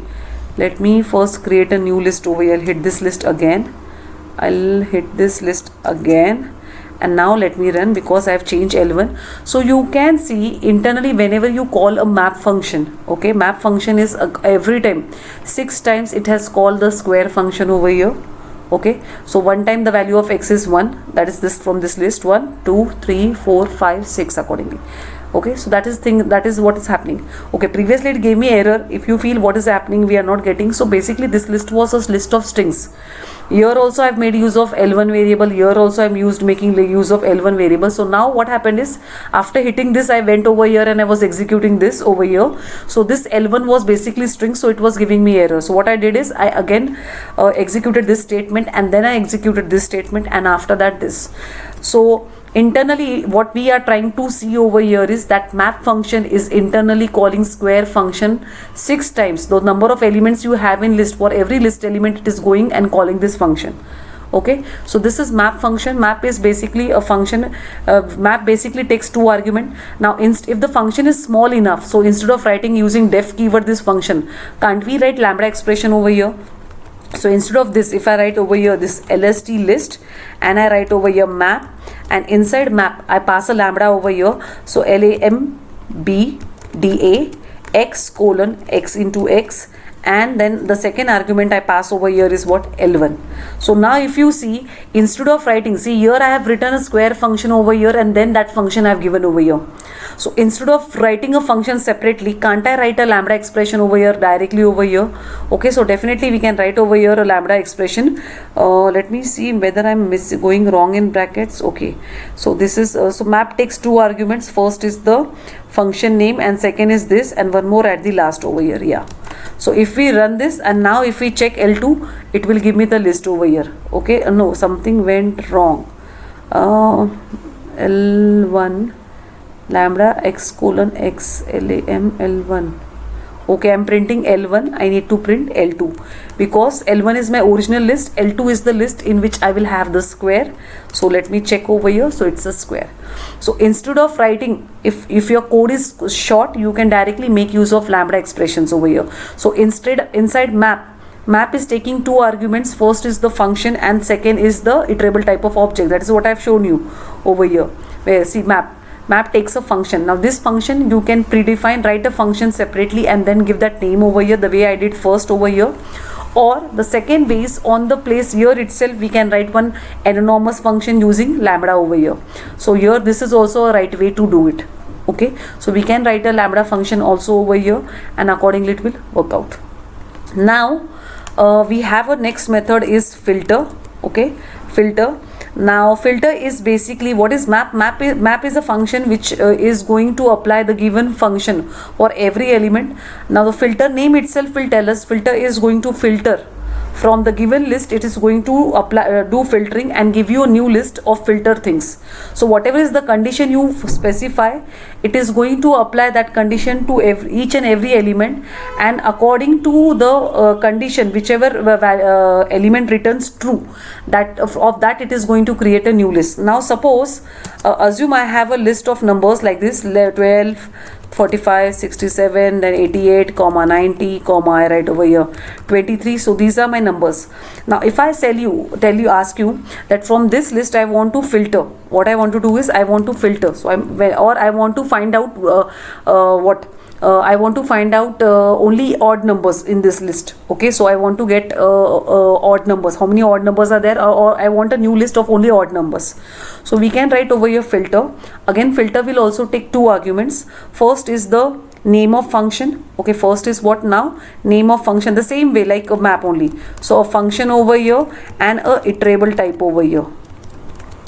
let me first create a new list over here. I'll hit this list again, and now let me run because I have changed L1. So you can see internally whenever you call a map function, okay, map function is every time 6 times it has called the square function over here, okay. So one time the value of x is 1, that is this from this list, 1 2 3 4 5 6 accordingly, okay. So that is what is happening, okay. Previously it gave me error. If you feel what is happening we are not getting, so basically this list was a list of strings. Here also I've made use of L1 variable, here also I'm making use of L1 variable. So now what happened is after hitting this I went over here and I was executing this over here. So this L1 was basically string, so it was giving me error. So what I did is I again executed this statement and then I executed this statement and after that this. So internally what we are trying to see over here is that map function is internally calling square function 6 times. The number of elements you have in list, for every list element it is going and calling this function, okay. So this is map function. Map is basically a function, map basically takes 2 arguments. Now if the function is small enough, so instead of writing using def keyword this function, can't we write lambda expression over here? So instead of this, if I write over here this lst list and I write over here map, and inside map I pass a lambda over here, so lambda x colon x into x, and then the second argument I pass over here is what, L1. So now if you see, instead of writing, see here I have written a square function over here and then that function I have given over here. So instead of writing a function separately, can't I write a lambda expression over here directly over here? Okay, so definitely we can write over here a lambda expression. Let me see whether I'm going wrong in brackets. Okay, so this is so map takes 2 arguments. First is the function name and second is this, and one more at the last over here. Yeah, so if we run this and now if we check L2, it will give me the list over here. Okay, no, something went wrong. L1 lambda x colon x lam L1. Okay, I'm printing L1. I need to print L2 because L1 is my original list, L2 is the list in which I will have the square. So let me check over here. So it's a square. So instead of writing, if your code is short, you can directly make use of lambda expressions over here. So instead, inside map is taking 2 arguments. First is the function and second is the iterable type of object. That is what I've shown you over here. Where see map takes a function. Now this function you can predefine, write a function separately and then give that name over here the way I did first over here. Or the second way is on the place here itself we can write one anonymous function using lambda over here. So here this is also a right way to do it. Okay, so we can write a lambda function also over here and accordingly it will work out. Now we have a next method is filter. Okay, filter. Now filter is basically what is map. Map is a function which is going to apply the given function for every element. Now the filter name itself will tell us filter is going to filter from the given list it is going to apply do filtering and give you a new list of filter things. So whatever is the condition you specify, it is going to apply that condition to each and every element, and according to the condition, whichever element returns true, that of that it is going to create a new list. Now suppose assume I have a list of numbers like this: 12, 45, 67, then 88, 90, I write over here 23. So these are my numbers. Now if I ask you that from this list I want to filter, what I want to do is I want to filter. So I want to find out I want to find out only odd numbers in this list. Okay, so I want to get odd numbers. How many odd numbers are there? Or I want a new list of only odd numbers. So we can write over here filter. Again, filter will also take two arguments. First is the name of function. Okay, first is what now? Name of function. The same way like a map only. So a function over here and a iterable type over here.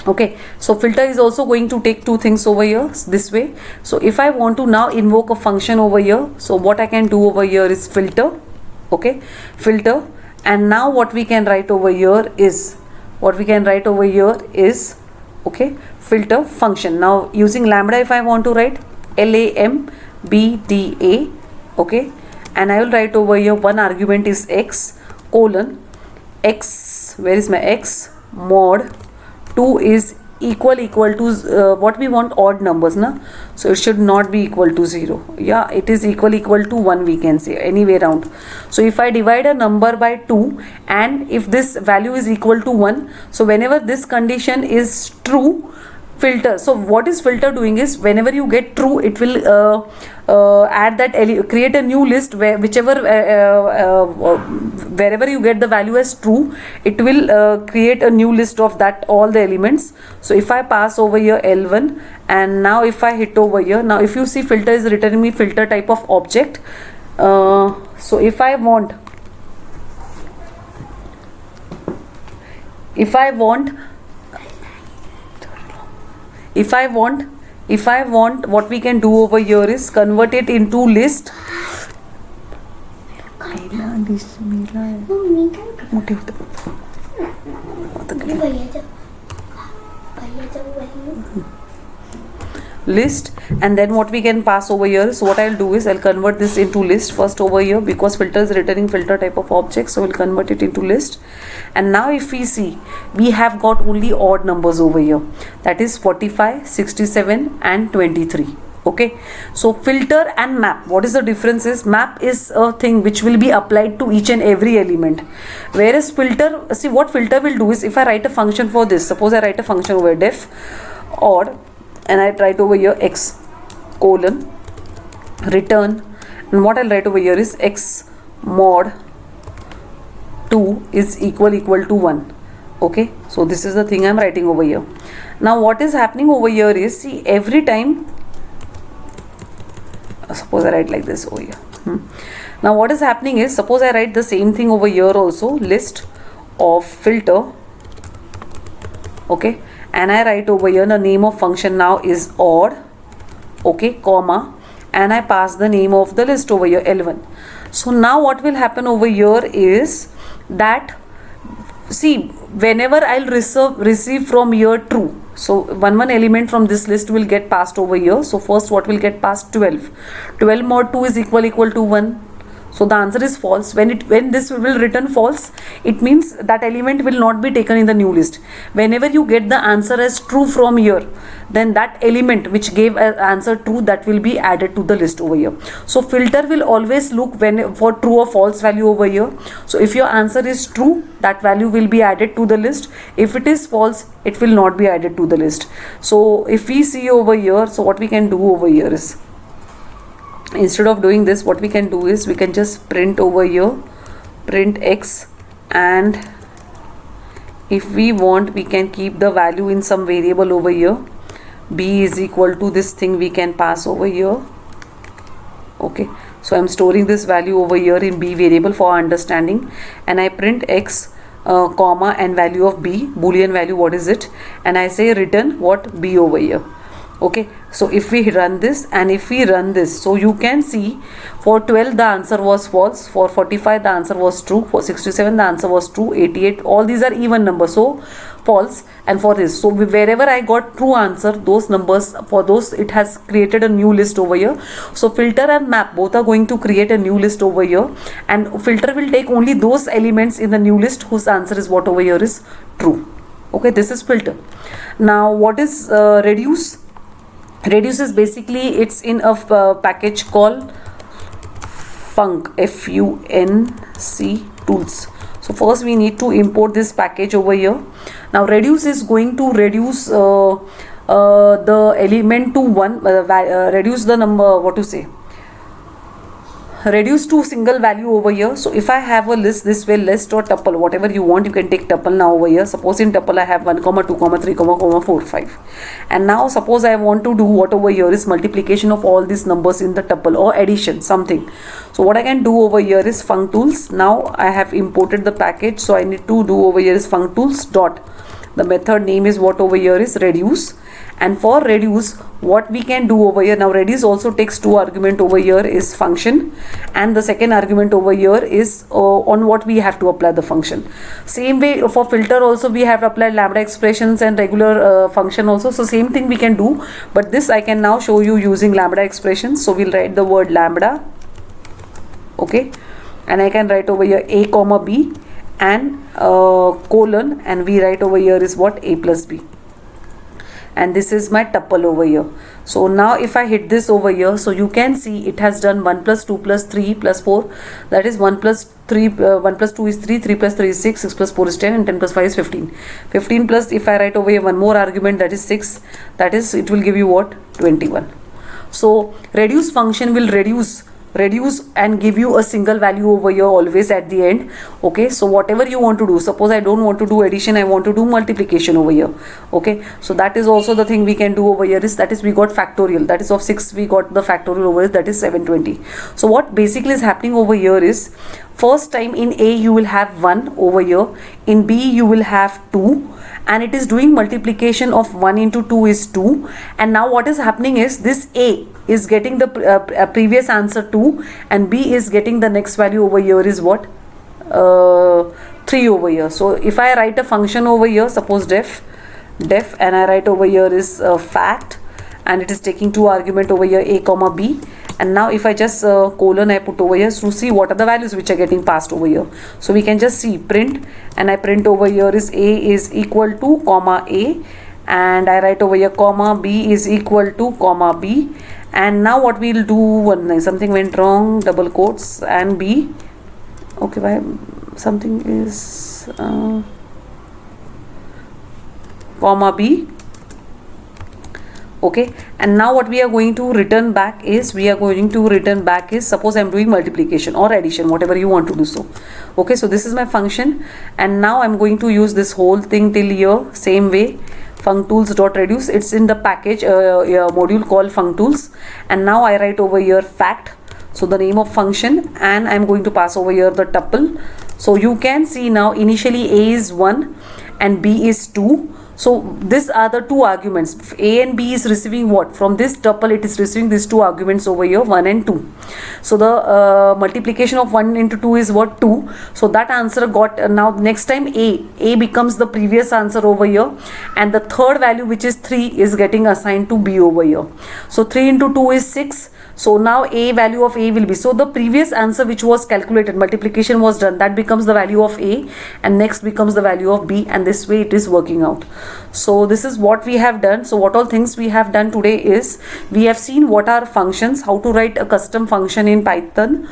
Okay, so filter is also going to take two things over here this way. So if I want to now invoke a function over here, so what I can do over here is filter. Okay, filter, and now what we can write over here is okay, filter function. Now using lambda, if I want to write lambda, okay, and I will write over here one argument is x colon x, where is my x, mod 2 is equal to what we want, odd numbers na, so it should not be equal to 0. Yeah, it is equal to 1, we can say, any way around. So if I divide a number by 2 and if this value is equal to 1, so whenever this condition is true, filter. So what is filter doing is whenever you get true, it will add that create a new list where whichever wherever you get the value as true, it will create a new list of that all the elements. So if I pass over here L1, and now if I hit over here, now if you see filter is returning me filter type of object. So if I want what we can do over here is convert it into list. List, and then what we can pass over here. So what I'll do is I'll convert this into list first over here, because filter is returning filter type of object, so we'll convert it into list. And now if we see, we have got only odd numbers over here, that is 45, 67 and 23. Okay, so filter and map, what is the difference is, map is a thing which will be applied to each and every element, whereas filter, see what filter will do is, if I write a function for this, suppose I write a function over def odd, and I write over here x colon return, and what I'll write over here is x mod 2 is equal to 1. Okay, so this is the thing I'm writing over here. Now what is happening over here is, see, every time, suppose I write like this over here. Now what is happening is, suppose I write the same thing over here also, list of filter. Okay, and I write over here the name of function now is odd, okay, comma, and I pass the name of the list over here L1. So now what will happen over here is that, see, whenever I'll receive from here true, so one element from this list will get passed over here. So first what will get passed, 12 mod 2 is equal to 1. So the answer is false. When this will return false, it means that element will not be taken in the new list. Whenever you get the answer as true from here, then that element which gave an answer true, that will be added to the list over here. So filter will always look for true or false value over here. So if your answer is true, that value will be added to the list. If it is false, it will not be added to the list. So if we see over here, so what we can do over here is, instead of doing this, what we can do is we can just print over here, print x, and if we want, we can keep the value in some variable over here. B is equal to this thing we can pass over here. Okay, so I'm storing this value over here in B variable for understanding, and I print x comma and value of B, boolean value, what is it, and I say return what, B over here. Okay, so if we run this and if we run this, so you can see for 12 the answer was false, for 45 the answer was true, for 67 the answer was true, 88, all these are even numbers, so false. And for this, so wherever I got true answer, those numbers, for those it has created a new list over here. So filter and map both are going to create a new list over here, and filter will take only those elements in the new list whose answer is what over here is true. Okay, this is filter. Now what is reduce? Reduce is basically, it's in a package called func, F-U-N-C tools. So first we need to import this package over here. Now reduce is going to reduce the element to one, reduce the number, what to say, reduce to single value over here. So if I have a list this way, list or tuple, whatever you want, you can take tuple now over here. Suppose in tuple I have 1, 2, 3, 4, 5, and now suppose I want to do what over here is multiplication of all these numbers in the tuple, or addition something. So what I can do over here is func tools. Now I have imported the package, so I need to do over here is func tools dot, the method name is what over here is reduce. And for reduce, what we can do over here, now reduce also takes two argument over here is function, and the second argument over here is on what we have to apply the function. Same way for filter also we have applied lambda expressions and regular function also, so same thing we can do, but this I can now show you using lambda expressions. So we'll write the word lambda, okay, and I can write over here a comma b and colon, and we write over here is what, a plus b, and this is my tuple over here. So now if I hit this over here, so you can see it has done 1 plus 2 plus 3 plus 4, that is 1 plus 3, 1 plus 2 is 3, 3 plus 3 is 6, 6 plus 4 is 10, and 10 plus 5 is 15. 15 plus, if I write over here one more argument, that is 6, that is, it will give you what, 21. So reduce function will reduce and give you a single value over here always at the end. Okay, so whatever you want to do, suppose I don't want to do addition, I want to do multiplication over here. Okay, so that is also the thing we can do over here, is that is we got factorial, that is of 6 we got the factorial over here, that is 720. So what basically is happening over here is, first time in A you will have 1 over here, in B you will have 2, and it is doing multiplication of 1 into 2 is 2, and now what is happening is this A is getting the previous answer 2, and B is getting the next value over here is what, 3 over here. So if I write a function over here, suppose def, and I write over here is fact, and it is taking two argument over here, a comma b, and now if I just colon I put over here to see what are the values which are getting passed over here. So we can just see print, and I print over here is a is equal to comma a, and I write over here comma b is equal to comma b, and now what we'll do, one something went wrong, double quotes, and b, okay, why something is comma b, okay, and now what we are going to return back is, suppose I'm doing multiplication or addition, whatever you want to do. So okay, so this is my function, and now I'm going to use this whole thing till here, same way, func tools dot reduce, it's in the package module called func tools, and now I write over here fact, so the name of function, and I'm going to pass over here the tuple. So you can see now initially a is 1 and b is 2. So these are the two arguments. A and B is receiving what? From this tuple it is receiving these two arguments over here, 1 and 2. So the multiplication of 1 into 2 is what? 2. So that answer got, now next time A becomes the previous answer over here, and the third value which is 3 is getting assigned to B over here. So 3 into 2 is 6. So now a value of a will be, so the previous answer which was calculated, multiplication was done, that becomes the value of a, and next becomes the value of b, and this way it is working out. So this is what we have done. So what all things we have done today is, we have seen what are functions, how to write a custom function in Python,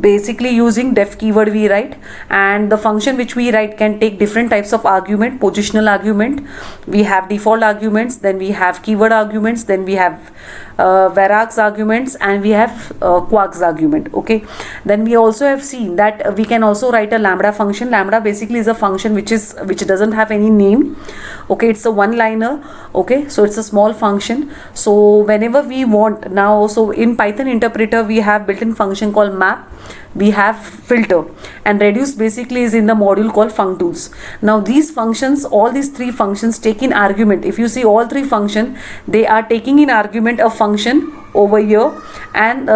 basically using def keyword we write, and the function which we write can take different types of argument, positional argument, we have default arguments, then we have keyword arguments, then we have Varrock's arguments, and we have Quark's argument. Okay, then we also have seen that we can also write a lambda function. Lambda basically is a function which doesn't have any name. Okay, it's a one liner. Okay, so it's a small function. So whenever we want now, so in Python interpreter we have built-in function called map, we have filter, and reduce basically is in the module called functools. Now these functions, all these three functions take in argument. If you see all three function, they are taking in argument a function over here and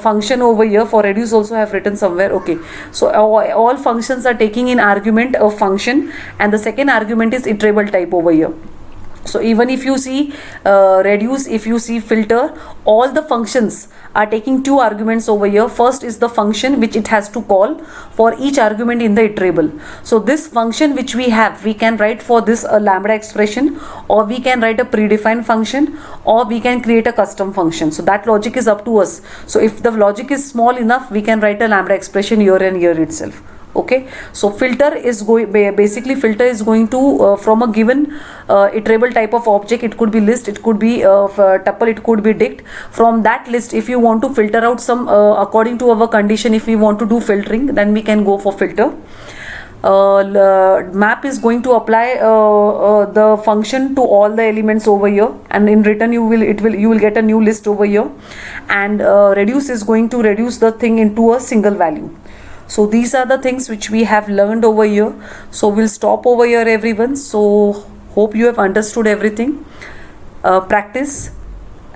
function over here. For reduce also have written somewhere. Okay, so all functions are taking in argument a function, and the second argument is iterable type over here. So even if you see reduce, if you see filter, all the functions are taking two arguments over here. First is the function which it has to call for each argument in the iterable. So this function which we have, we can write for this a lambda expression, or we can write a predefined function, or we can create a custom function. So that logic is up to us. So if the logic is small enough, we can write a lambda expression here and here itself. Okay, so filter is going, basically filter is going to from a given iterable type of object. It could be list, it could be tuple, it could be dict. From that list, if you want to filter out some according to our condition, if we want to do filtering, then we can go for filter. Map is going to apply the function to all the elements over here, and in return you will get a new list over here. And reduce is going to reduce the thing into a single value. So these are the things which we have learned over here. So we'll stop over here, everyone. So hope you have understood everything. Practice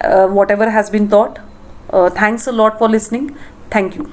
whatever has been taught. Thanks a lot for listening. Thank you.